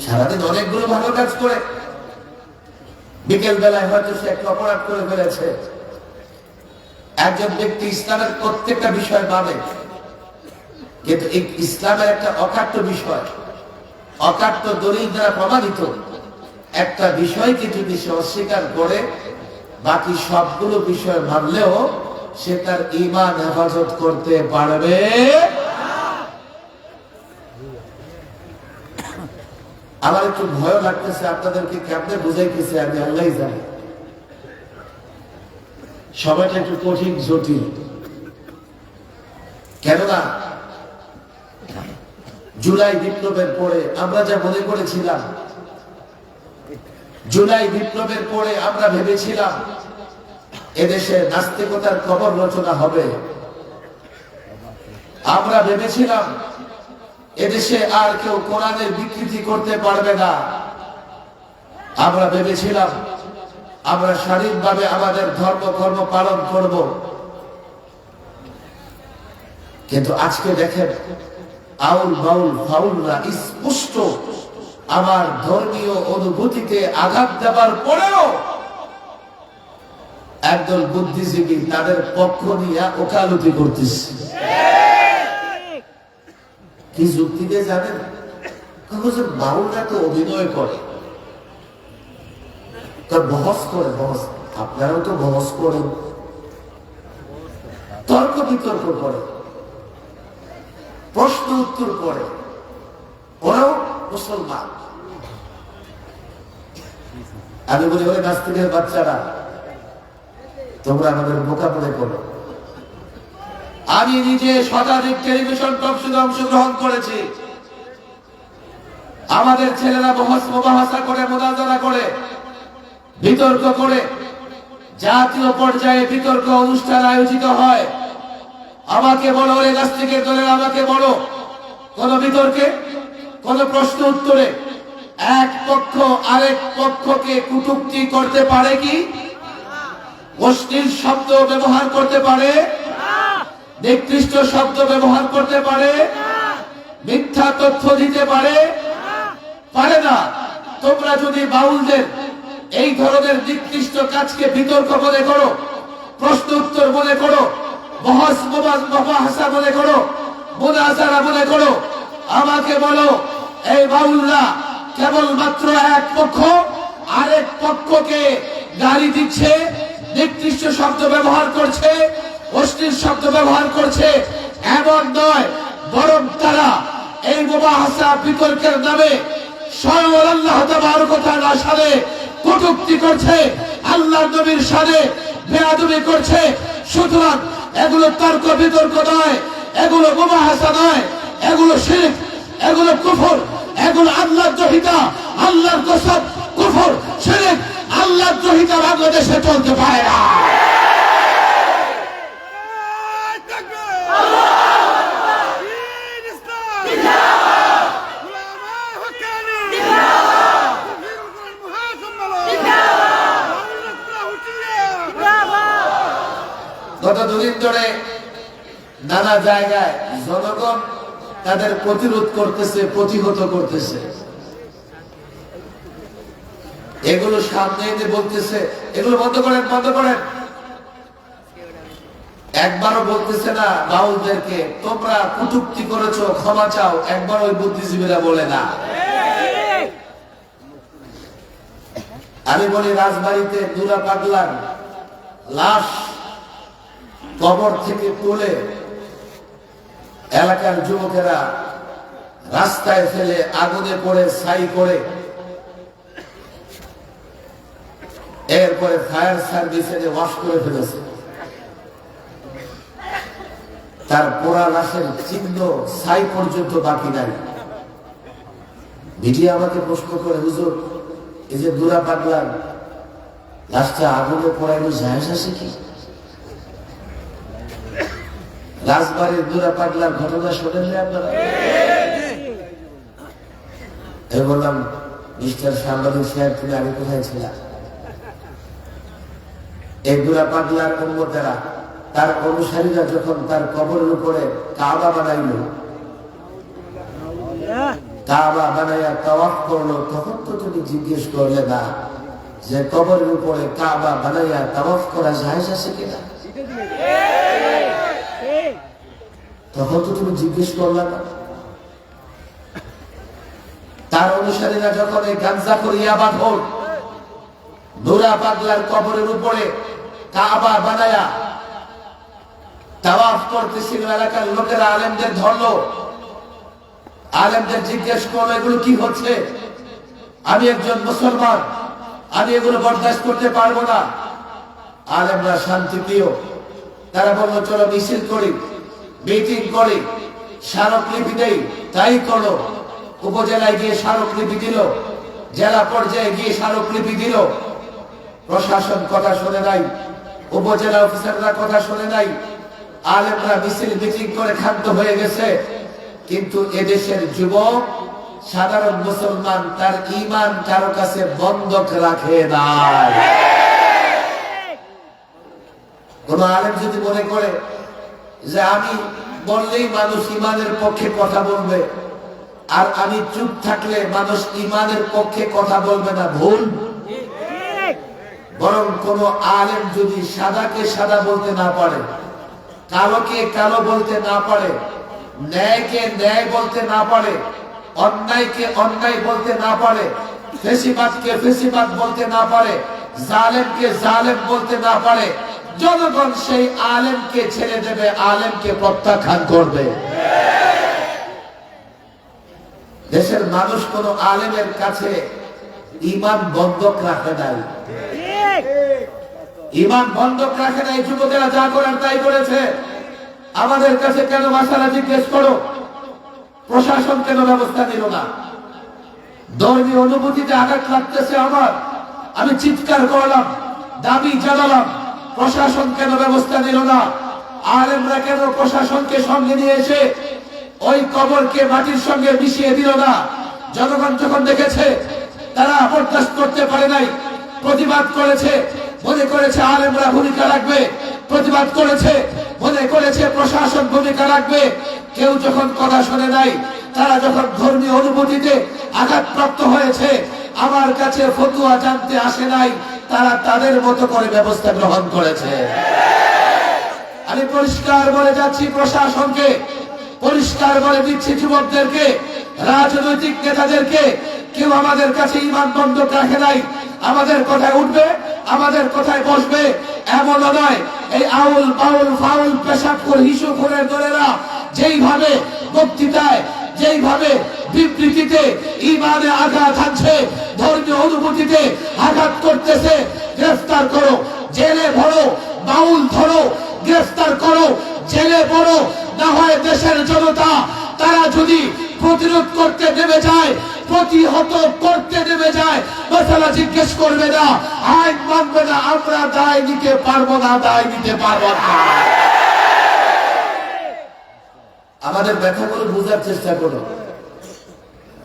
A: সারাদিন অনেকগুলো ভালো কাজ করে, বিকেল বেলায় হয়তো সে একটা অপরাধ করে ফেলেছে। একজন ব্যক্তি ইসলামের প্রত্যেকটা বিষয় মানে, কিন্তু ইসলামের একটা অকাট্য বিষয়, অকাট্য দলিল দ্বারা প্রমাণিত একটা বিষয়কে যদি সে অস্বীকার করে, বাকি সবগুলো বিষয় মানলেও সে তার ঈমান হেফাজত করতে পারবে। আমার একটু ভয় লাগতেছে, আপনাদেরকে কেমনে বুঝাইতেছে আমি আল্লাহই জানি। সময়টা একটু কঠিন, জটিল। কেননা জুলাই বিপ্লবের পরে আমরা যা মনে করেছিলাম, জুলাই বিপ্লবের পরে আমরা ভেবেছিলাম এদেশে নাস্তিকতার কবর রচনা হবে, আমরা ভেবেছিলাম এদেশে আর কেউ কোরআনের বিকৃতি করতে পারবে না, আমরা ভেবেছিলাম আমরা স্বাধীনভাবে আমাদের ধর্ম কর্ম পালন করব। কিন্তু আজকে দেখেন, আউল বাউল ফাউলরা স্পষ্ট আমার ধর্মীয় অনুভূতিতে আঘাত দেবার পরেও একদল বুদ্ধিজীবী তাদের পক্ষ নিয়ে ওকালতি করতেছে। কি যুক্তিতে জানেন? বাউলরা তো অভিনয় করে, বহস করে, বহস, আপনারাও তো বহস করেন, তর্ক বিতর্ক করে, প্রশ্ন উত্তর করে, ওরাও মুসলমান। আমি বলি ওই নাস্তিকের বাচ্চারা, তোমরা আমাদের বোকা মনে করো। আমি নিজে শতাধিক টেলিভিশন টক শোতে অংশগ্রহণ করেছি। আমাদের ছেলেরা বহস মুবাহাসা করে, মুনাজারা করে, বিতর্ক করে, জাতীয় পর্যায়ে বিতর্ক অনুষ্ঠান আয়োজিত হয়। আমাকে বলো, ওই নাস্তিকের দলের আমাকে বলো, কোন বিতর্কে, কোন প্রশ্ন উত্তরে এক পক্ষ আরেক পক্ষকে কটূক্তি করতে পারে কি? অশ্লীল শব্দ ব্যবহার করতে পারে? নিকৃষ্ট শব্দ ব্যবহার করতে পারে? মিথ্যা তথ্য দিতে পারে? পারে না। তোমরা যদি বাউলদের এই ধরনের নিকৃষ্ট কাজকে বিতর্ক মনে করো, প্রশ্ন উত্তর মনে করো, বহস মুবাহাসা মনে করো, মুনাজারা মনে করো, আমাকে বলো এই বাউলরা কেবলমাত্র এক পক্ষ আরেক পক্ষকে গালি দিচ্ছে, নিকৃষ্ট শব্দ ব্যবহার করছে, অশ্লীল শব্দ ব্যবহার করছে এমন নয়, বরং তারা এই মুবাহাসা বিতর্কের নামে স্বয়ং আল্লাহ তাবারক ওয়া তাআলার শানে কটূক্তি করছে, আল্লাহর নবীর শানে বেয়াদবি করছে। সুতরাং এগুলো তর্ক বিতর্ক নয়, এগুলো মুবাহাসা নয়, এগুলো শিরক, এগুলো কুফর, এগুলো আল্লাহর দ্রোহিতা। আল্লাহর কসম, কুফর, শিরক, আল্লাহর দ্রোহিতা বাংলাদেশে চলতে পারে না। গত দুদিন ধরে নানা জায়গায় জনগণ তাদের প্রতিরোধ করতেছে, প্রতিহত করতেছে। এগুলো সামনে এনে বলতেছে এগুলো বন্ধ করেন, বন্ধ করেন। একবারও বলতেছে না বাউলদেরকে তোমরা কটূক্তি করেছো, ক্ষমা চাও, একবার ওই বুদ্ধিজীবীরা বলে না। আমি বলি রাজবাড়িতে দুলা পাগলার লাশ কবর থেকে তুলে এলাকার যুবকেরা রাস্তায় ফেলে আগুনে পড়ে ছাই করে, এরপরে ফায়ার সার্ভিসে ওয়াশ করে ফেলেছে। তার পোড়া লাশের চিহ্ন ছাই পর্যন্ত বাকি নাই। মিডিয়া আমাকে প্রশ্ন করে, হুজুর এই যে দুলা পাগলার লাশটা আগুনে পড়াইলো জায়েজ আছে কি? রাজবাড়ির দুলা পাগলার ঘটনা শোনেন আপনারা? আমি বললাম, মিস্টার সাংবাদিক সাহেব, তুমি আগে কোথায় ছিলাম? এই দুলা পাগলার উম্মতেরা, তার অনুসারীরা যখন তার কবরের উপরে কাবা বানাইল, কাবা বানাইয়া তাওয়াফ করলো, তখন তো তুমি জিজ্ঞেস করলে না যে কবরের উপরে কাবা বানাইয়া তাওয়াফ করা জায়েজ আছে কিনা? তখন তো তুমি জিজ্ঞেস করলে না। তার অনুসারীরা যখন এই গাঞ্জা করিয়া বাঁধল, দুলা পাগলার কবরের উপরে কাবা বানায়া তাওয়াফ করতেছিল, এলাকার লোকেরা আলেমদের ধরলো, আলেমদের জিজ্ঞেস করলো এগুলো কি হচ্ছে? আমি একজন মুসলমান, আমি এগুলো বরদাস্ত করতে পারবো না। আলেমরা শান্তি প্রিয়, তারা বললো চলো মিছিল করি, মিটিং করি, স্মারকলিপি দেই। তাই করো। উপজেলায় গিয়ে স্মারকলিপি দিল, জেলা পর্যায়ে গিয়ে স্মারকলিপি দিল। প্রশাসন কথা শুনে নাই, উপজেলা অফিসাররা কথা শুনে নাই, আলেমরা মিছিল মিটিং করে ক্ষান্ত হয়ে গেছে। কিন্তু এদেশের যুবক, সাধারণ মুসলমান তার ঈমান কারো কাছে বন্ধক রাখে নাই। কোন আলেম যদি মনে করে যে আমি বললেই মানুষ ঈমানের পক্ষে কথা বলবে, আর আমি চুপ থাকলে মানুষ ঈমানের পক্ষে কথা বলবে না, ভুল। বরং কোন আলেম যদি সাদাকে সাদা বলতে না পারে, কালোকে কালো বলতে না পারে, ন্যায়কে ন্যায় বলতে না পারে, অন্যায়কে অন্যায় বলতে না পারে, ফেসিবাদকে ফেসিবাদ বলতে না পারে, জালেমকে জালেম বলতে না পারে, জনগণ সেই আলেমকে ছেড়ে দেবে, আলেমকে প্রত্যাখ্যান করবে। দেশের মানুষ কোন আলেমের কাছে ঈমান বন্ধক রাখে নাই, ঈমান বন্ধক রাখে নাই। যুবকেরা যা করার তাই করেছে। আমাদের কাছে কেন মাসালা জিজ্ঞেস করো, প্রশাসন কেন ব্যবস্থা নিল না? ধর্মীয় অনুভূতিতে আঘাত লাগতেছে আমার, আমি চিৎকার করলাম, দাবি জানালাম, প্রশাসন কেন ব্যবস্থা নিল না? আলেমরা কেন প্রশাসনকে সঙ্গে নিয়ে এসে ওই কবরকে মাটির সঙ্গে মিশিয়ে দিল না? জনগণ যখন দেখেছে, তারা বরদাস্ত করতে পারে নাই, প্রতিবাদ করেছে, মনে করেছে আলেমরা ভূমিকা রাখবে, প্রতিবাদ করেছে, মনে করেছে প্রশাসন ভূমিকা রাখবে। কেউ যখন কথা শোনে নাই, তারা যখন ধর্মীয় অনুভূতিতে আঘাতপ্রাপ্ত হয়েছে, আমার কাছে ফতুয়া জানতে আসে নাই, তারা তাদের মতো করে ব্যবস্থা গ্রহণ করেছে। আমি পরিষ্কার বলে যাচ্ছি প্রশাসনকে, পরিষ্কার বলে দিচ্ছি যুবকদেরকে, রাজনৈতিক নেতাদেরকে, কেউ আমাদের কাছে ঈমান বন্ধক রাখে নাই। আমাদের কথায় উঠবে, আমাদের কথায় বসবে, এমনও নয়। এই আউল বাউল ফাউল পেশাবখোর হিসুখোরের দলেরা যেইভাবে বক্তৃতায়, যেইভাবে বিবৃতিতে ঈমানে আঘাত হানছে, ধর্মীয় অনুভূতিতে আঘাত করতেছে, গ্রেফতার করো, জেলে ভরো, বাউল ধরো, গ্রেফতার করো, জেলে ভরো। না হয় দেশের জনতা তারা যদি প্রতিরোধ করতে নেমে যায়, প্রতিহত করতে নেমে যায়, মাসালা জিজ্ঞেস করবে না, আইন মানবে না, আমরা দায় নিতে পারবো না, দায় নিতে পারবো না। আমাদের ব্যাখ্যাগুলো বোঝার চেষ্টা করো।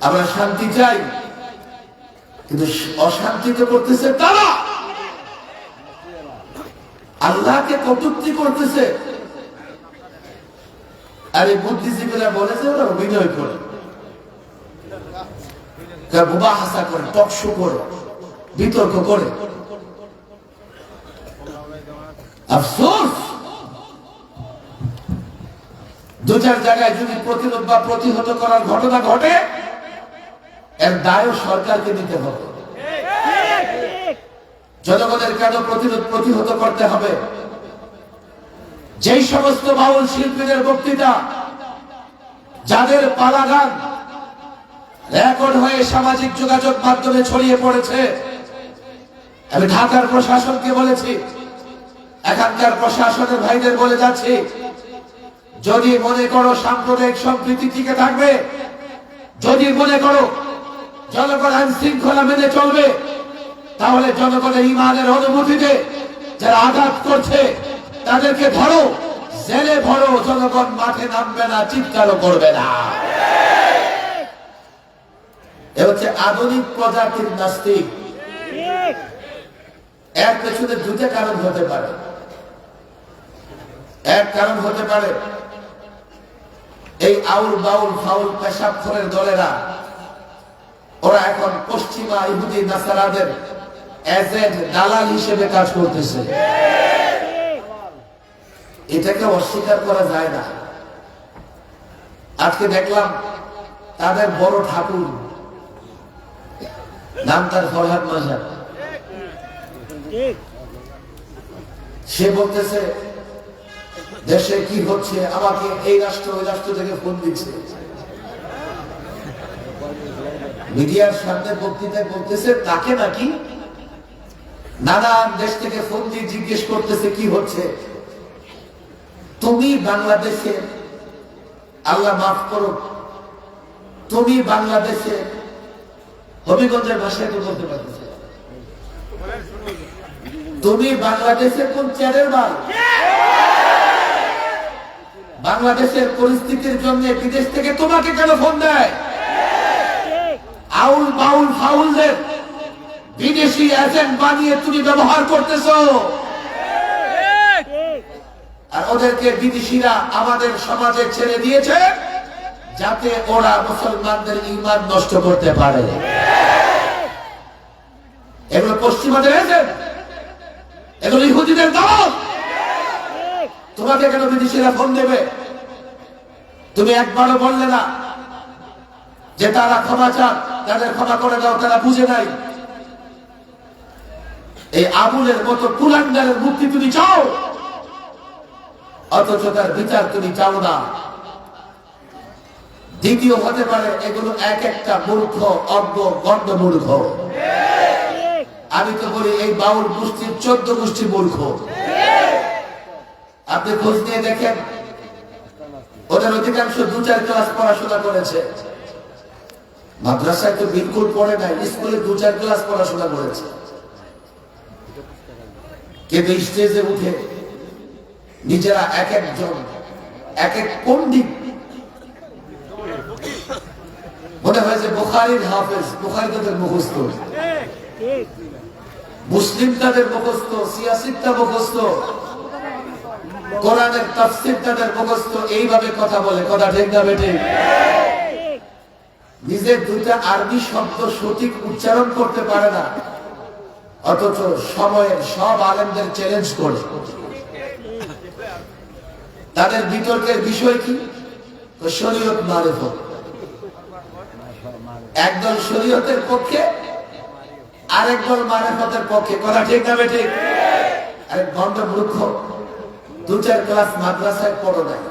A: আমরা শান্তি চাই, কিন্তু অশান্তি তো করতেছে তারা, আল্লাহকে কটূক্তি করতেছে। আর এই বুদ্ধিজীবীরা বলেছে ওরা অভিনয় করে, মুবাহাসা করে, টকশো করে, বিতর্ক করে। আফসোস, দু চার জায়গায় যদি প্রতিরোধ বা প্রতিহত করার ঘটনা ঘটে, এর দায়ও সরকারকে নিতে হবে। জনগণের কেন প্রতিরোধ প্রতিহত করতে হবে? যেই সমস্ত বাউল শিল্পীদের বক্তৃতা, যাদের পালা গান রেকর্ড হয়ে সামাজিক যোগাযোগ মাধ্যমে ছড়িয়ে পড়েছে, আমি ঢাকার প্রশাসনকে বলেছি, এখানকার প্রশাসনের ভাইদের বলে যাচ্ছি, যদি মনে করো সাম্প্রদায়িক সম্প্রীতি টিকে থাকবে, যদি মনে করো জনগণ আইন শৃঙ্খলা মেনে চলবে, তাহলে জনগণের ঈমানের অনুভূতিতে যারা আঘাত করছে তাদেরকে ধরো, জেলে ভরো। জনগণ মাঠে নামবে না, চিৎকারও করবে না। এ হচ্ছে আধুনিক প্রজাতির নাস্তিক। এর পেছনে দুটো কারণ হতে পারে। এক কারণ হতে পারে এই আউল বাউল ফাউল পেশাবখোরের দলেরা, ওরা এখন পশ্চিমা ইহুদি নাসারাদের এজেন্ট, দালাল হিসেবে কাজ করতেছে। এটাকে অস্বীকার করা যায় না। আজকে দেখলাম তাদের বড় ঠাকুর, নাম তার ফরহাদ মাজার, সে বলতেছে দেশে কি হচ্ছে, আমাকে এই রাষ্ট্র ওই রাষ্ট্র থেকে ফোন দিচ্ছে। মিডিয়ার সামনে বক্তৃতায় বলতেছে তাকে নাকি নানান দেশ থেকে ফোন দিয়ে জিজ্ঞেস করতেছে কি হচ্ছে। তুমি বাংলাদেশে, আল্লাহ মাফ করো, তুমি বাংলাদেশে, হবিগঞ্জের ভাষায় তো বলতে পারতেছে, তুমি বাংলাদেশে কোন চেয়ারের মাল? বাংলাদেশের পরিস্থিতির জন্য বিদেশ থেকে তোমাকে কেন ফোন দেয়? আউল বাউল ফাউলদের বিদেশি এজেন্ট বানিয়ে তুমি ব্যবহার করতেছো, আর ওদেরকে বিদেশিরা আমাদের সমাজে ছেড়ে দিয়েছে যাতে ওরা মুসলমানদের ঈমান নষ্ট করতে পারে। এগুলো পশ্চিমাদের এজেন্ট, এগুলো ইহুদিদের দল। তোমাকে কেন বিদেশিরা ফোন দেবে? তুমি একবারও বললে না যে তারা ক্ষমা চান, তাদের ক্ষমা করে দাও, তারা বুঝে নাই। এই আবুলের মতো কুলাঙ্গারের মুক্তি তুমি চাও, অথচ তার বিচার তুমি চাও না। দ্বিতীয় হতে পারে এগুলো এক একটা মূর্খ অজ্ঞ গণ্ড মূর্খ। আমি তো বলি এই বাউল গোষ্ঠীর 14 গোষ্ঠী মূর্খ। আপনি খোঁজ নিয়ে দেখেন, ওদের অধিকাংশ 2-4 ক্লাস পড়াশোনা করেছে, মাদ্রাসায় তো বিলকুল পড়ে নাই, স্কুলে 2-4 ক্লাস পড়াশোনা করেছে। কিন্তু স্টেজে উঠে নিজেরা এক একজন এক এক পণ্ডিত, মনে হয় যে বুখারীর হাফেজ, বুখারী তাদের মুখস্থ, মুসলিম তাদের মুখস্থ, সিয়াসিত্তা মুখস্থ, কোরআনের তাফসীর তাদের মুখস্থ। এইভাবে কথা বলে, কথা ঠিক না বেঠিক? নিজের 2টা আরবি শব্দ সঠিক উচ্চারণ করতে পারে না, অথচ সময়ের সব আলেমদের চ্যালেঞ্জ করে। তাদের বিতর্কের বিষয় কি? শরীয়ত মারিফত। একদল শরীয়তের পক্ষে, আরেকদল মারিফতের পক্ষে, কথা ঠিক না বেঠিক? আরে গন্ড মূর্খ, 2-4 ক্লাস মাদ্রাসায় পড়ো নাই,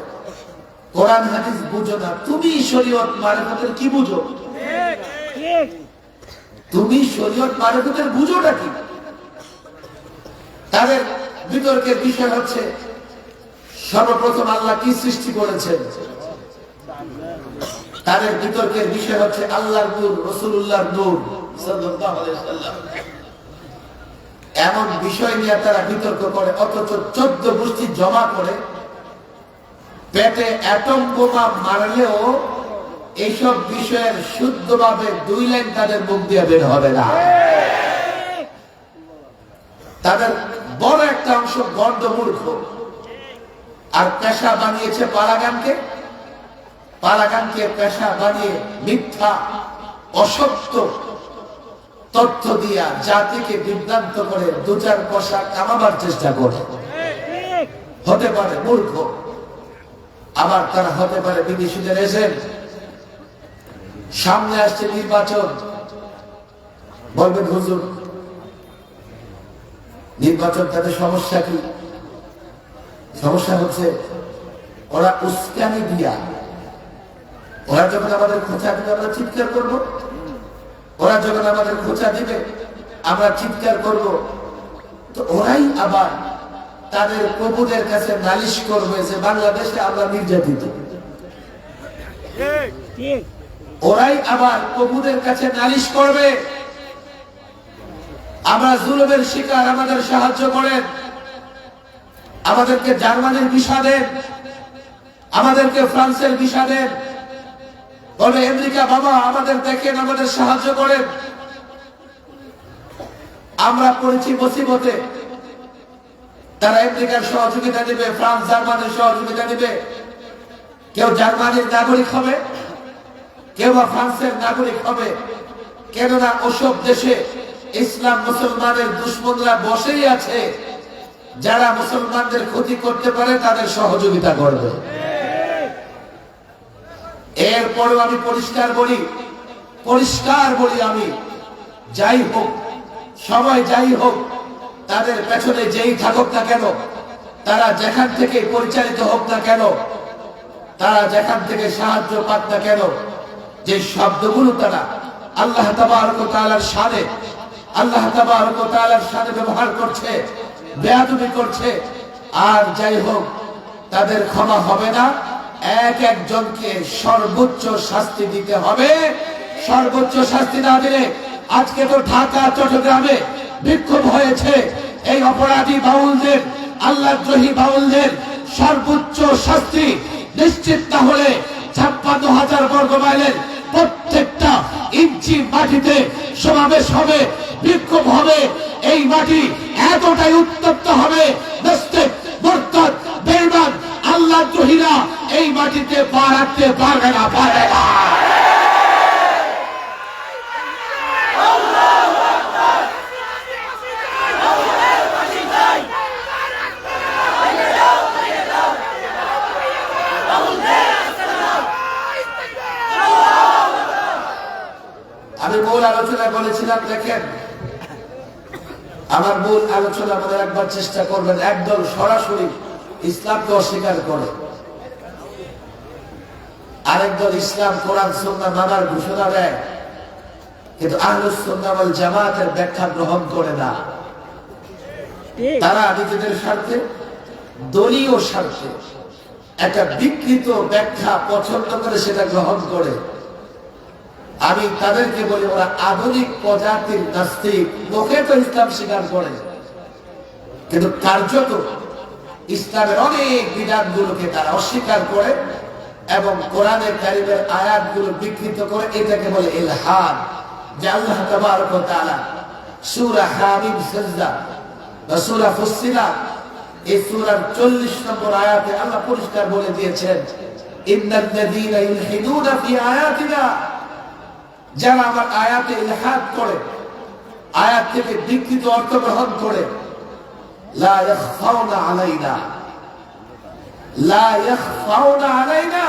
A: কোরআন হাদিস বুঝো না, তুমি শরীয়ত মারিফতের কি বুঝো? তুমি শরীয়ত মারিফতের বুঝোটা কি? তাদের বিতর্কের বিষয় হচ্ছে সর্বপ্রথম আল্লাহ কি সৃষ্টি করেছেন। তাদের বিতর্কের বিষয় হচ্ছে আল্লাহর নূর, রাসূলুল্লাহর নূর সাল্লাল্লাহু আলাইহি ওয়াসাল্লাম। এমন বিষয় নিয়ে তারা বিতর্ক করে, অথচ 14 গোষ্ঠী জমা করে পেটে অ্যাটম বোমা মারলেও এইসব বিষয়ের শুদ্ধভাবে 2 লাইন তাদের মুখ দিয়ে বের হবে না। তাদের বড় একটা অংশ গন্ড মূর্খ, আর পেশা বানিয়েছে পালাগানকে, পালাগানকে পেশা বানিয়ে মিথ্যা অসত্য তথ্য দিয়া জাতিকে বিভ্রান্ত করে 2-4 পয়সা কামাবার চেষ্টা করে। হতে পারে মূর্খ, আবার তারা হতে পারে বিদেশিদের এজেন্ট। সামনে আসছে নির্বাচন, বলবেন হুজুর নির্বাচন তাদের সমস্যা কি? সমস্যা হচ্ছে ওরা উস্কানি দিয়া, ওরা যখন আমাদের খোঁচা দিবে আমরা চিৎকার করব, ওরা যখন আমাদের খোঁচা দিবে আমরা চিৎকার করব, তো ওরাই আবার তাদের প্রভুদের কাছে নালিশ করবে যে বাংলাদেশে আমরা নির্যাতিত। ওরাই আবার প্রভুদের কাছে নালিশ করবে আমরা জুলুমের শিকার, আমাদের সাহায্য করেন, আমাদেরকে জার্মানির ভিসা দেন, আমাদেরকে ফ্রান্সের ভিসা দেন, বলে আমেরিকা বাবা আমাদের দেখেন, আমাদের সাহায্য করেন। আমরা পড়েছি মুসিবতে, তারা আমেরিকার সহযোগিতা দিবে, ফ্রান্স জার্মানির সহযোগিতা দিবে। কেউ জার্মানির নাগরিক হবে, কেউ বা ফ্রান্সের নাগরিক হবে, কেননা ওসব দেশে ইসলাম মুসলমানের দুশ্মনরা বসেই আছে, যারা মুসলমানদের ক্ষতি করতে পারে তাদের সহযোগিতা করবে। এরপরেও আমি পরিষ্কার বলি আমি, যাই হোক সবাই যাই হোক, তাদের পেছনে যেই থাকুক না কেন, তারা যেখান থেকে পরিচালিত হোক না কেন, তারা যেখান থেকে সাহায্য পাক না কেন, যে শব্দগুলো তারা আল্লাহ তাবারক ওয়া তাআলার শানে, আল্লাহ তাবারক ওয়া তাআলার শানে ব্যবহার করছে, বেয়াদবি করছে, আর যাই হোক তাদের ক্ষমা হবে না। এক একজনকে সর্বোচ্চ শাস্তি দিতে হবে। সর্বোচ্চ শাস্তি না দিলে, আজকে তো ঢাকা চট্টগ্রামে বিক্ষোভ হয়েছে, এই অপরাধী বাউলদের, আল্লাহদ্রোহী বাউলদের সর্বোচ্চ শাস্তি নিশ্চিত না হলে 56,000 বর্গ মাইলের প্রত্যেকটা ইঞ্চি মাটিতে সমাবেশ হবে, বিক্ষোভ হবে। এই মাটি এতটাই উত্তপ্ত হবে, নাস্তিক, মুরতাদ, বেঈমান, আল্লাহদ্রোহীরা এই মাটিতে পা রাখতে পারবে না। আমি মূল আলোচনা বলেছিলাম, দেখেন আমার মূল আলোচনা মনে একবার চেষ্টা করবেন। একদল সরাসরি ইসলামকে অস্বীকার করে, আরেকদল ইসলাম কোরআন সুন্নাহ মানার ঘোষণা দেয়, কিন্তু আহলুস সুন্নাহ ওয়াল জামাতের ব্যাখ্যা গ্রহণ করে না। তারা নিজেদের স্বার্থে, দলীয় স্বার্থে একটা বিকৃত ব্যাখ্যা পছন্দ করে সেটা গ্রহণ করে। আমি তাদেরকে বলি, ওরা আধুনিক প্রজাতির নাস্তিক। মুখে তো ইসলাম স্বীকার করে, কিন্তু কার্যত ইসলামের অনেক বিধানগুলোকে তারা অস্বীকার করে এবং কোরআনের কারিমের আয়াতগুলো বিকৃত করে। এটাকে বলে ইলহাদ। যে আল্লাহ তাবারক ওয়া তাআলা সূরা হামিম সিজদা বা সূরা ফুসসিলাত এই সূরার 40 নম্বর আয়াতে আল্লাহ পরিষ্কার বলে দিয়েছেন, ইন্নাল্লাযীনা ইউলহিদুনা ফি আয়াতিনা, যারা আমার আয়াতে ইলহাদ করে, আয়াত থেকে বিকৃত অর্থ গ্রহণ করে, লা ইয়াখফাউনা আলাইনা, লা ইয়াখফাউনা আলাইনা,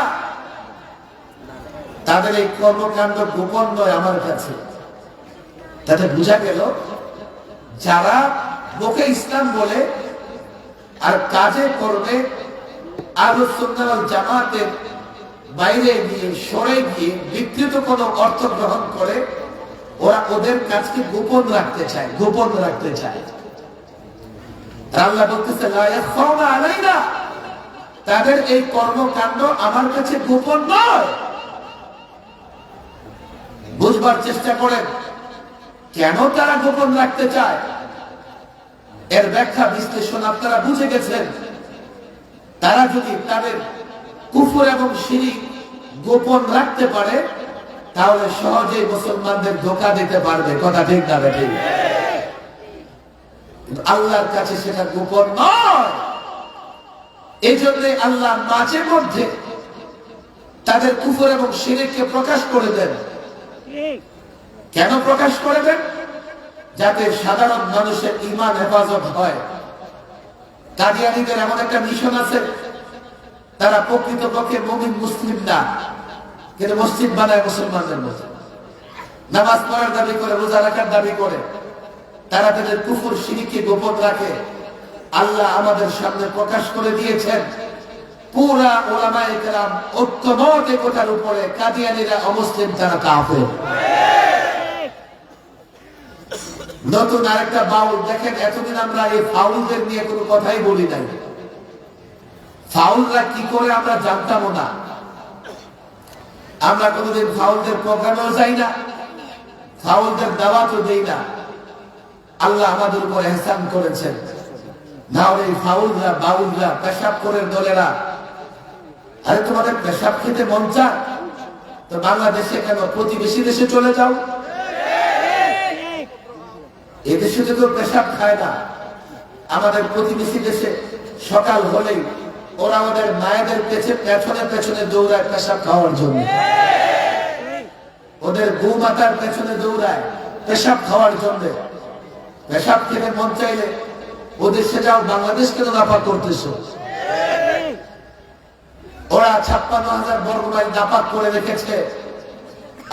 A: তাদের এই কর্মকাণ্ড গোপন নয় আমার কাছে। তাতে বোঝা গেল যারা মুখে ইসলাম বলে আর কাজে করবে আহলুস সুন্নাহ ওয়াল জামাতের বাইরে গিয়ে, সরে গিয়ে বিকৃত কোন অর্থ গ্রহণ করে, ওরা ওদের কাজকে গোপন রাখতে চায়, গোপন রাখতে চায়। আল্লাহ বলতেছে লা ইয়াখফাউনা আলাইনা, তাদের এই কর্মকাণ্ড আমার কাছে গোপন নয়। বুঝবার চেষ্টা করেন কেন তারা গোপন রাখতে চায়। এর ব্যাখ্যা বিশ্লেষণ আপনারা বুঝে গেছেন। তারা যদি তাদের কুফর এবং শিরক গোপন রাখতে পারে, তাহলে সহজেই মুসলমানদের ধোঁকা দিতে পারবে। কথা ঠিক না ঠিক? আল্লাহর কাছে সেটা গোপন নয়। এই জন্য আল্লাহ মাঝে মধ্যে তাদের কুফর এবং শিরককে প্রকাশ করে দেন। কেন প্রকাশ করে দেন? যাতে সাধারণ মানুষের ঈমান হেফাজত হয়। কাদিয়ানীদের এমন একটা মিশন আছে, তারা প্রকৃতপক্ষে মুমিন মুসলিম না, কিন্তু মসজিদ বানায় মুসলমানদের মধ্যে, নামাজ পড়ার দাবি করে, রোজা রাখার দাবি করে। তারা তাদের কুফর শিরককে গোপন রাখে। আল্লাহ আমাদের সামনে প্রকাশ করে দিয়েছেন, পুরা উলামায়ে কেরাম ঐক্যমত এই কথার উপরে, কাদিয়ানীরা অমুসলিম, তারা কাফের। নতুন আরেকটা বাউল দেখেন, এতদিন আমরা এই ফাউলদের নিয়ে কোনো কথাই বলি নাই। ফাউলরা কি করে আমরা জানতাম না। আমরা কোনোদিন ফাউলদের প্রোগ্রামেও যাই না, ফাউলদের দাওয়াতও দেই না। আল্লাহ আমাদের উপর ইহসান করেছেন। না হলে এই ফাউলরা, বাউলরা, পেশাব করে দলেরা, আরে তোমাদের পেশাব খেতে মন চায় তো বাংলাদেশে কেন, প্রতিবেশী দেশে চলে যাও। এদেশে তো কেউ পেশাব খায় না। আমাদের প্রতিবেশী দেশে সকাল হলেই ওরা ওদের মায়েদের পেছনে পেছনে দৌড়ায় পেশাব খাওয়ার জন্য, ওদের বৌমাতার পেছনে দৌড়ায় পেশাব খাওয়ার জন্য। পেশাব খেতে মন চাইলে ওদের সে যাও, বাংলাদেশ কেন নাপাক করতেছো? ওরা 56,000 বর্গ মাইল নাপাক করে রেখেছে।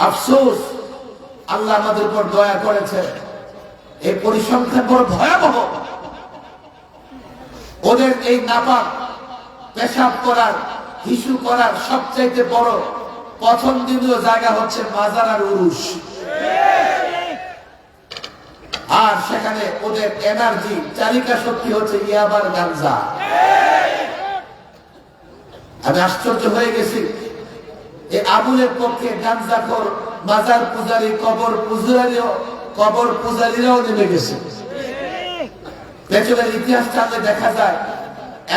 A: আফসোস, আল্লাহ আমাদের উপর দয়া করেছে। এই পরিসংখ্যান বড় ভয়াবহ। ওদের এই নাপাক পেশাব করার, হিসু করার সবচাইতে বড় পছন্দনীয় জায়গা হচ্ছে মাজার আর উরুস। আর সেখানে ওদের এনার্জি, চালিকা শক্তি হচ্ছে ইয়াবার গাঞ্জা। আমি আশ্চর্য হয়ে গেছি, এই আবুলের পক্ষে গাঞ্জাখোর, মাজার পূজারী, কবর পূজারীরাও নেমে গেছে। পেছনের ইতিহাস জানলে দেখা যায়,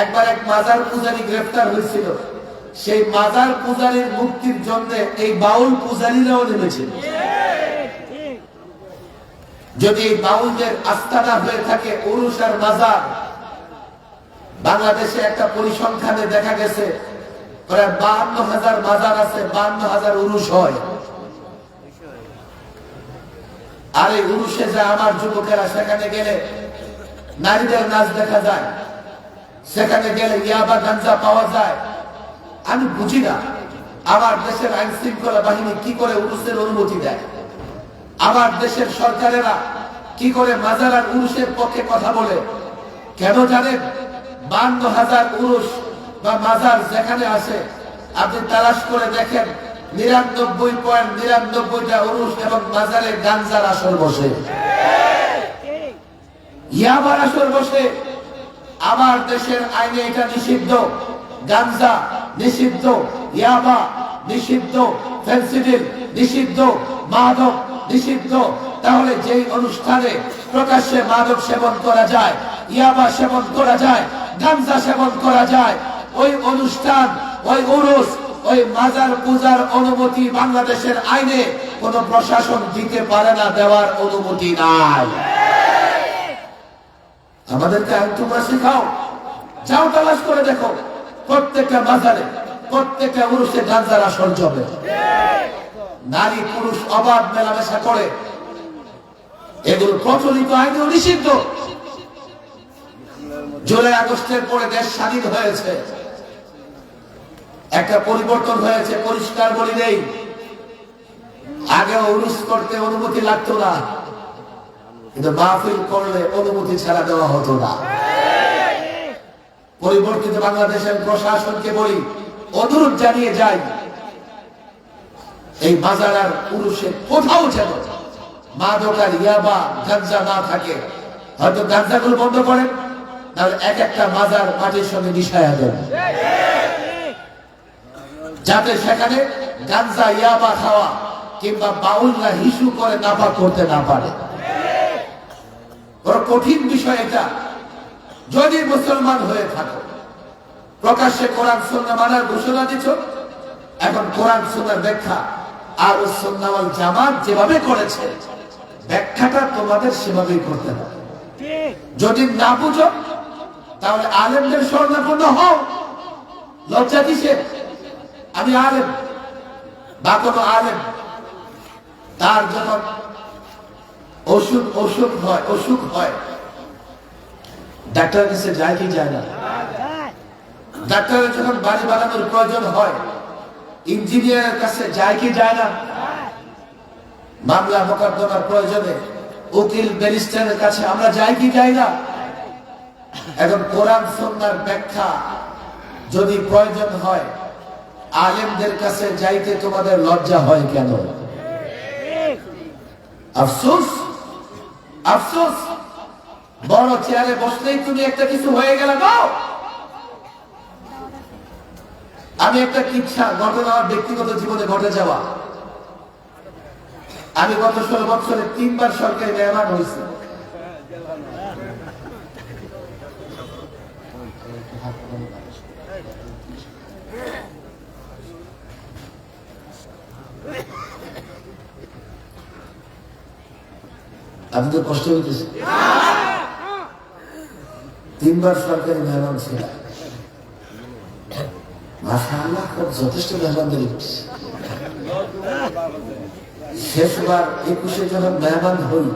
A: একবার এক মাজার পূজারী গ্রেফতার হয়েছিল। সেই মাজার পূজারীর মুক্তির জন্য এই বাউল পূজারীরাও নেমেছিল। যদি এই বাউলদের আস্তানা হয়ে থাকে উরুস আর মাজার, বাংলাদেশে একটা পরিসংখ্যানে দেখা গেছে প্রায় 52,000 মাজার আছে, 52,000 উরুস হয়। আর এই উরুসে যায় আমার যুবকেরা, সেখানে গেলে নারীদের নাচ দেখা যায়, সেখানে গেলে ইয়াবা গাঞ্জা পাওয়া যায়। আমি বুঝি না আমার দেশের আইন শৃঙ্খলা বাহিনী কি করে উরুসের অনুমতি দেয়। আমার দেশের সরকারেরা কি করে মাজার আর উরুসের পক্ষে কথা বলে। কেন জানেন? 52,000 উরুস বা মাজার যেখানে আছে, আপনি তালাশ করে দেখেন 99.99টা উরুস এবং মাজারে গাঞ্জার আসর বসে, ইয়াবার আসর বসে। আমার দেশের আইনে এটা নিষিদ্ধ, গাঞ্জা নিষিদ্ধ, ইয়াবা নিষিদ্ধ, ফেন্সিডিল নিষিদ্ধ, মাদক নিষিদ্ধ। তাহলে যেই অনুষ্ঠানে প্রকাশ্যে মাদক সেবন করা যায়, ইয়াবা সেবন করা যায়, গাঞ্জা সেবন করা যায়, ওই অনুষ্ঠান, ওই উরুস, ওই মাজার পূজার অনুমতি বাংলাদেশের আইনে কোন প্রশাসন দিতে পারে না, দেওয়ার অনুমতি নাই। আমাদেরকে আইন তোমরা শেখাও, যাও তালাশ করে দেখো, প্রত্যেকটা মাজারে, প্রত্যেকটা উরুসে গাঞ্জার আসর জমে, নারী পুরুষ অবাধ মেলামেশা করে, এগুলো প্রচলিত আইনেও নিষিদ্ধ। জুলাই আগস্টের পরে দেশ স্বাধীন হয়েছে, একটা পরিবর্তন হয়েছে, পরিষ্কার বলি নেই। আগে উরুস করতে অনুমতি লাগতো না, কিন্তু মাহফিল করলে অনুমতি ছাড়া দেওয়া হতো না। পরিবর্তিত বাংলাদেশের প্রশাসনকে বলি, অনুরোধ জানিয়ে যাই, এই মাজার আর পুরুষের কোথাও যেন মাদক আর ইয়াবা গাঞ্জা না থাকে। হয়তো গাঞ্জাগুলো বন্ধ করেন, তাহলে এক একটা মাজার মাটির সঙ্গে মিশায়া দেন, যাতে সেখানে গাঞ্জা ইয়াবা খাওয়া কিংবা বাউলরা হিসু করে নাপাক করতে না পারে। বড় কঠিন বিষয় এটা। যদি মুসলমান হয়ে থাকো, প্রকাশ্যে কোরআন সুন্নাহ মানার ঘোষণা দিচ্ছ, এখন কোরআন সুন্নাহর ব্যাখ্যা আর সুন্নাহ ওয়াল জামাত যেভাবে করেছে, ব্যাখ্যাটা তোমাদের সেভাবেই করতে হবে। যদি না বুঝো, তাহলে আলেমদের শরণাপন্ন হও। লজ্জা কিসের? আমি আলেম বা কোনো আলেম, তার যখন অসুখ হয়, ডাক্তারের কাছে যায় কি যায় না? ডাক্তারের যখন বাড়ি বানানোর প্রয়োজন হয়, ইঞ্জিনিয়ারের কাছে যায় কি যায় না? মামলা মোকদ্দমার প্রয়োজনে উকিল ব্যারিস্টারের কাছে আমরা যাই কি যাই না? এখন কোরআন সুন্নাহর ব্যাখ্যা যদি প্রয়োজন হয়, আলেমদের কাছে যাইতে তোমাদের লজ্জা হয় কেন? আফসোস, আফসোস। বড় চেয়ারে বসলেই তুমি একটা কিছু হয়ে গেল। আমি একটা কিচ্ছা ঘটনা আমার ব্যক্তিগত জীবনে ঘটে যাওয়া। আমি গত 16 বছরে 3 বার সরকারি মেহমান হয়েছি। আপনাদের কষ্ট হইতেছে? 3 বার সরকারি মেহমান ছিলাম। মাশাআল্লাহ, খুব যথেষ্ট মেহমানদারি করছে। শেষবার 21-এ যখন মেহমান হই,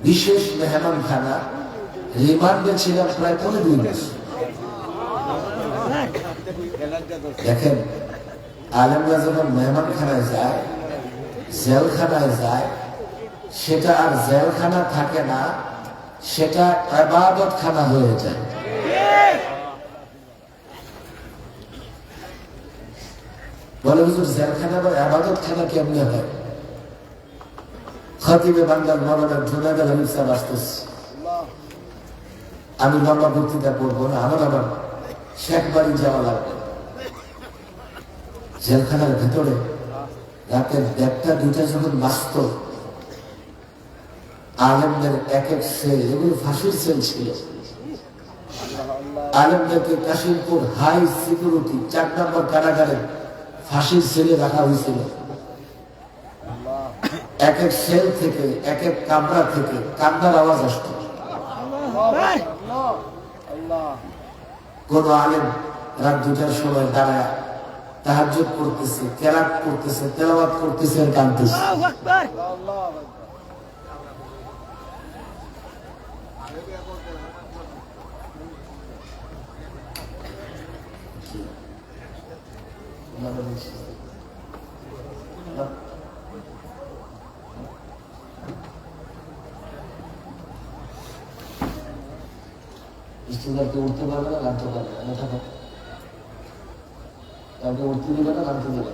A: বিশেষ মেহমান খানা, রিমান্ডে ছিলাম প্রায় 15 মাস। দেখেন, আলেমরা যখন মেহমান খানায় যায়, জেলখানায় যায়, সেটা আর জেলখানা থাকে না, সেটা ইবাদত খানা হয়ে যায়। বলে হুজুর, জেলখানা বা ইবাদত খানা কেমনে হয়? খতিবে বাংলার মাওলানা জুনায়েদ আলী সাহেব আসতেছে। আমি লম্বা বক্তৃতা করবো না, আমার আবার শেখ বাড়ি যাওয়া লাগবে। জেলখানার ভেতরে রাতের 1টা-2টা যখন বাঁচত, আলেমদের এক এক সেল, এগুলো ফাঁসির সেল ছিল। আলেমদেরকে কাশিমপুর হাই সিকিউরিটি 4 নম্বর কারাগারে ফাঁসির সেলে রাখা হয়েছিল। এক এক সেল থেকে, এক এক কামরা থেকে কান্নার আওয়াজ আসত। কোন আলেম রাত 2টার সময় দাঁড়ায় তাহাজ্জুদ করতেছে, কেরাত করতেছে, তেলাওয়াত করতেছে, আর কাঁদতেছে। উঠতে পারবে না, নামতে পারবে না। কাউকে উঠতে দিবে না, নামতে দিবে না।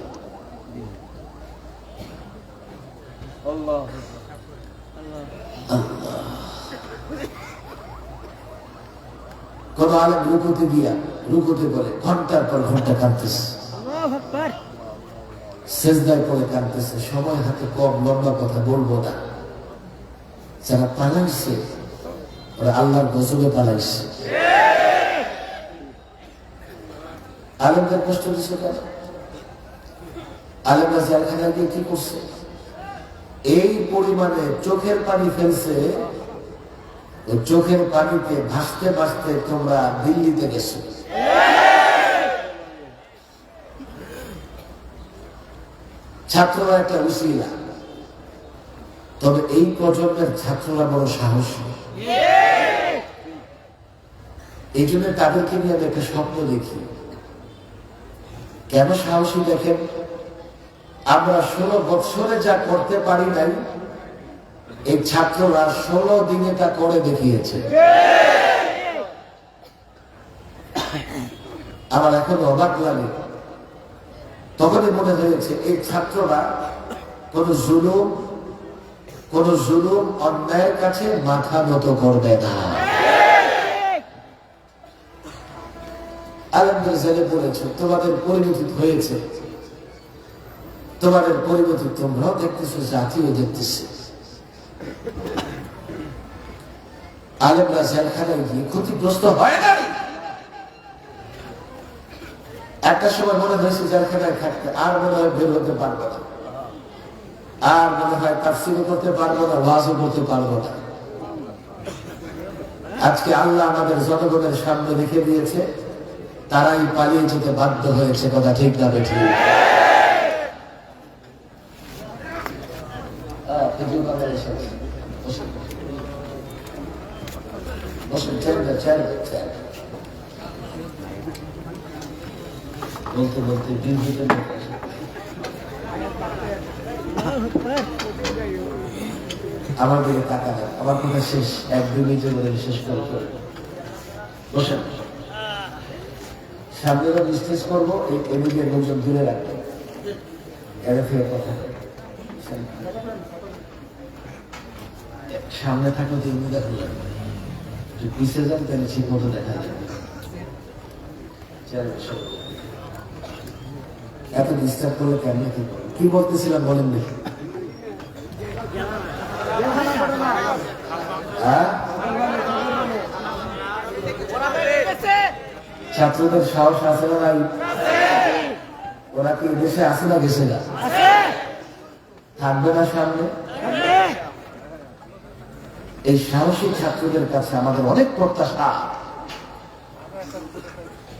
A: কোন আলেম রুকুতে গিয়া রুকুতে করে ঘন্টার পর ঘন্টা কাঁদতেছে, সেজদায় পরে কাঁদতেছে। সময় হাতে কম, লম্বা কথা বলবো না। যারা পালাইছে ওরা আল্লাহর গজবে পালাইছে। আলেমদের কষ্ট দিচ্ছে কেন? আলেমরা জেলখানায় গিয়ে কি করছে? এই পরিমাণে চোখের পানি ফেলছে, ওই চোখের পানিতে ভাসতে ভাসতে তোমরা দিল্লিতে গেছো। ছাত্ররা একটা উসিলা, তবে এই প্রজন্মের ছাত্ররা বড় সাহসী। এই জন্য তাদেরকে নিয়ে আমি একটা স্বপ্ন দেখি। কেন সাহসী দেখেন? আমরা 16 বছরে যা করতে পারি নাই, এই ছাত্ররা 16 দিনে তা করে দেখিয়েছে। আমার এখন অবাক লাগে। তখনই মনে হয়েছে এই ছাত্ররা কোন জুলুম অন্যায়ের কাছে মাথা নত করবে না। আলেমদের জেলে পড়েছে, তোমাদের পরিণতি হয়েছে, তোমাদের পরিণতি তোমরাও দেখতেছো, জাতিও দেখতেছে। আলেমরা জেলখানায় গিয়ে ক্ষতিগ্রস্ত হয় না। একটা সময় মনে হয়েছে জেলখানায় থাকতে আর মনে হয় বের হতে পারবো না, আর মনে হয় তাফসীরও করতে পারবো না, ওয়াজও করতে পারবো না। আজকে আল্লাহ আমাদের জনগণের সামনে রেখে দিয়েছে, তারাই পালিয়ে যেতে বাধ্য হয়েছে। কথা ঠিক না বেঠিক? বলতে বলতে আমার দিকে টাকা দেয়, আমার কথা শেষ, 1-2 মিনিটের মধ্যে শেষ করে বসেন। সামনে স্টেজ করবো, এদিকে লোকজন দূরে রাখবে, কথা সামনে থাকলে তো এমনি দেখা যাবে, পিছিয়ে যান তাহলে ঠিক মতো দেখা যাবে। এত ডিস্টার্ব করলে কেন? কি বলতেছিলাম বলেন দেখি? ছাত্রদের সাহস আছে না নাই? ওরা কি দেশে আছে না গেছে না? থাকবে না সামনে? এই সাহসী ছাত্রদের কাছে আমাদের অনেক প্রত্যাশা।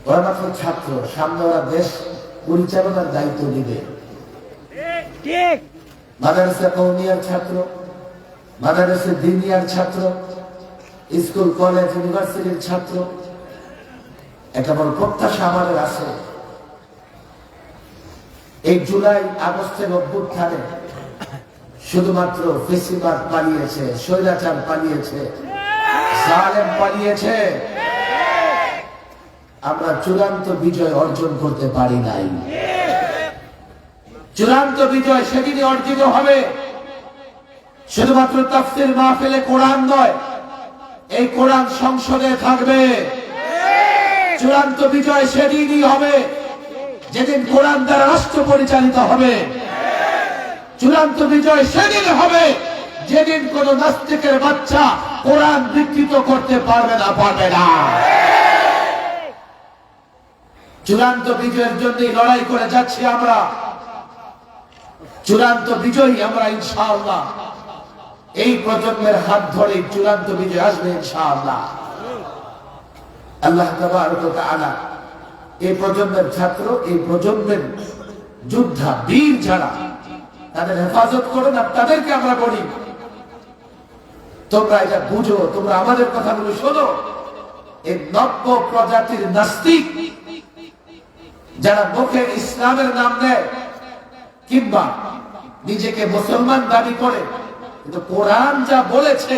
A: ওরা মাত্র ছাত্র, সামনে ওরা দেশ পরিচালনার দায়িত্ব দিবে। মাদ্রাসা কওমিয়ার ছাত্র, মাদ্রাসা দিনিয়ার ছাত্র, স্কুল কলেজ ইউনিভার্সিটির ছাত্র। একটা বড় প্রত্যাশা আমাদের আছে। এই জুলাই আগস্টের অভ্যুত্থানে শুধুমাত্র ফেসিবাদ পালিয়েছে, স্বৈরাচার পালিয়েছে, জালেম পালিয়েছে, আমরা চূড়ান্ত বিজয় অর্জন করতে পারি নাই। চূড়ান্ত বিজয় সেদিনই অর্জিত হবে, শুধুমাত্র তাফসীর মাহফিলে কোরআন নয়, এই কোরআন সংসদে থাকবে। চূড়ান্ত বিজয় সেদিনই হবে যেদিন কোরআন দ্বারা রাষ্ট্র পরিচালিত হবে। চূড়ান্ত বিজয় সেদিন হবে যেদিন কোন নাস্তিকের বাচ্চা কোরআন বিকৃত করতে পারবে না। চূড়ান্ত বিজয়ের জন্যই লড়াই করে যাচ্ছি আমরা। চূড়ান্ত বিজয়ী আমরা ইনশাআল্লাহ। এই প্রজন্মের হাত ধরে চূড়ান্ত বিজয় আসবে ইনশাআল্লাহ। আল্লাহ তাবারক ওয়া তাআলা এই প্রজন্মের ছাত্র, এই প্রজন্মের যোদ্ধা, বীর যারা, তাদের হেফাজত করেন। আর তাদেরকে আমরা বলি, তোমরা এটা বুঝো, তোমরা আমাদের কথাগুলো শোনো। এই নব্য প্রজাতির নাস্তিক যারা মুখে ইসলামের নাম নেয় কিংবা নিজেকে মুসলমান দাবি করে, কিন্তু কোরআন যা বলেছে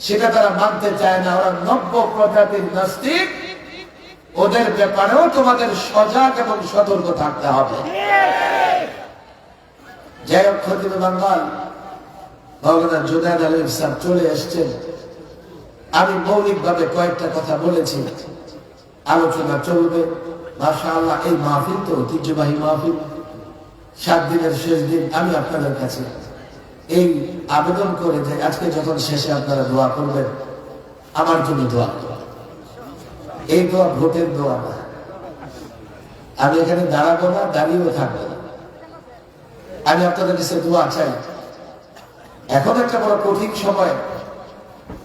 A: সেটা তারা মানতে চায় না। ওরা নব্য প্রজাতির নাস্তিক, ওদের ব্যাপারেও তোমাদের সজাগ এবং সতর্ক থাকতে হবে। যাই হোক, খতিবে বাঙ্গাল মাওলানা জুনায়েদ আলম সাহেব চলে এসছেন। আমি মৌলিকভাবে কয়েকটা কথা বলেছি, আলোচনা চলবে মাশাআল্লাহ। এই মাহফিল তো ঐতিহ্যবাহী মাহফিল, 7 দিনের শেষ দিন। আমি আপনাদের কাছে এই আবেদন করে যে আজকে যখন শেষে আপনারা দোয়া করবেন, আমার জন্য দোয়া করবেন। এই দোয়া ভোটের দোয়া না। আমি এখানে দাঁড়াবো না, দাঁড়িয়েও থাকবো না। আমি আপনাদের কাছে দোয়া চাই। এখন একটা বড় কঠিন সময়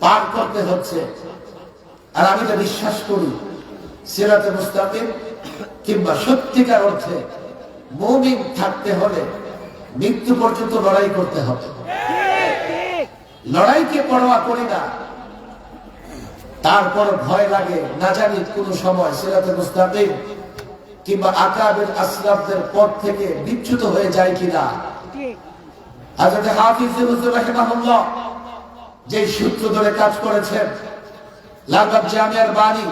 A: পার করতে হচ্ছে, আর আমি তো বিশ্বাস করি সিরাতে মুস্তাকিম কিংবা সত্যিকার অর্থে মুমিন থাকতে হলে মৃত্যু পর্যন্ত লড়াই করতে হবে। লড়াইকে পরোয়া করি না, তারপর ভয় লাগে না জানি কোন সময় সিরাতে মুস্তাকিম কিংবা আকাবের আসলাফদের পথ থেকে বিচ্যুত হয়ে যায় কিনা। হযরত হাফিজ হুজুর রাহিমাহুল্লাহ যে সূত্র ধরে কাজ করেছেন, লালবাগ জামিয়ার বাণী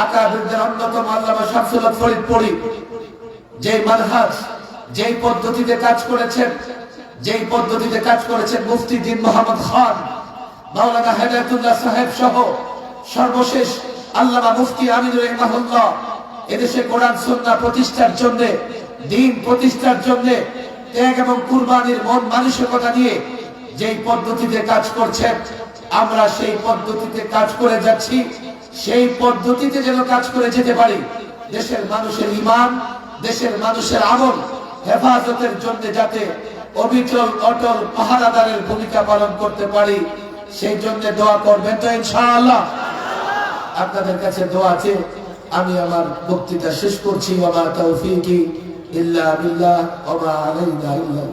A: আকাবিরদের অন্যতম আল্লামা শামসুল হক ফরিদপুরি যে মানহাজ, যেই পদ্ধতিতে কাজ করেছেন মুফতি দ্বীন মোহাম্মদ খান, মাওলানা হেদায়েতুল্লাহ সাহেব সহ সর্বশেষ আল্লামা মুফতি আমিনুর রাহিমাহুল্লাহ এদেশে কোরআন সুন্নাহ প্রতিষ্ঠার জন্য, দ্বীন প্রতিষ্ঠার জন্য ত্যাগ এবং কুরবানির মন মানসিকতা নিয়ে যেই পদ্ধতিতে কাজ করছেন, আমরা সেই পদ্ধতিতে কাজ করে যাচ্ছি। সেই পদ্ধতিতে যেন কাজ করে যেতে পারি, দেশের মানুষের ঈমান, দেশের মানুষের আমল হেফাজতের জন্য যাতে অবিচল অটল পাহারাদারের ভূমিকা পালন করতে পারি, সেই জন্য দোয়া করবেন তো ইনশাআল্লাহ। আপনাদের কাছে দোয়া আছে। আমি আমার বক্তৃতা শেষ করছি। ওয়া মা তাওফীকি ইল্লা বিল্লাহ ওয়া মা আলাইনা ইল্লা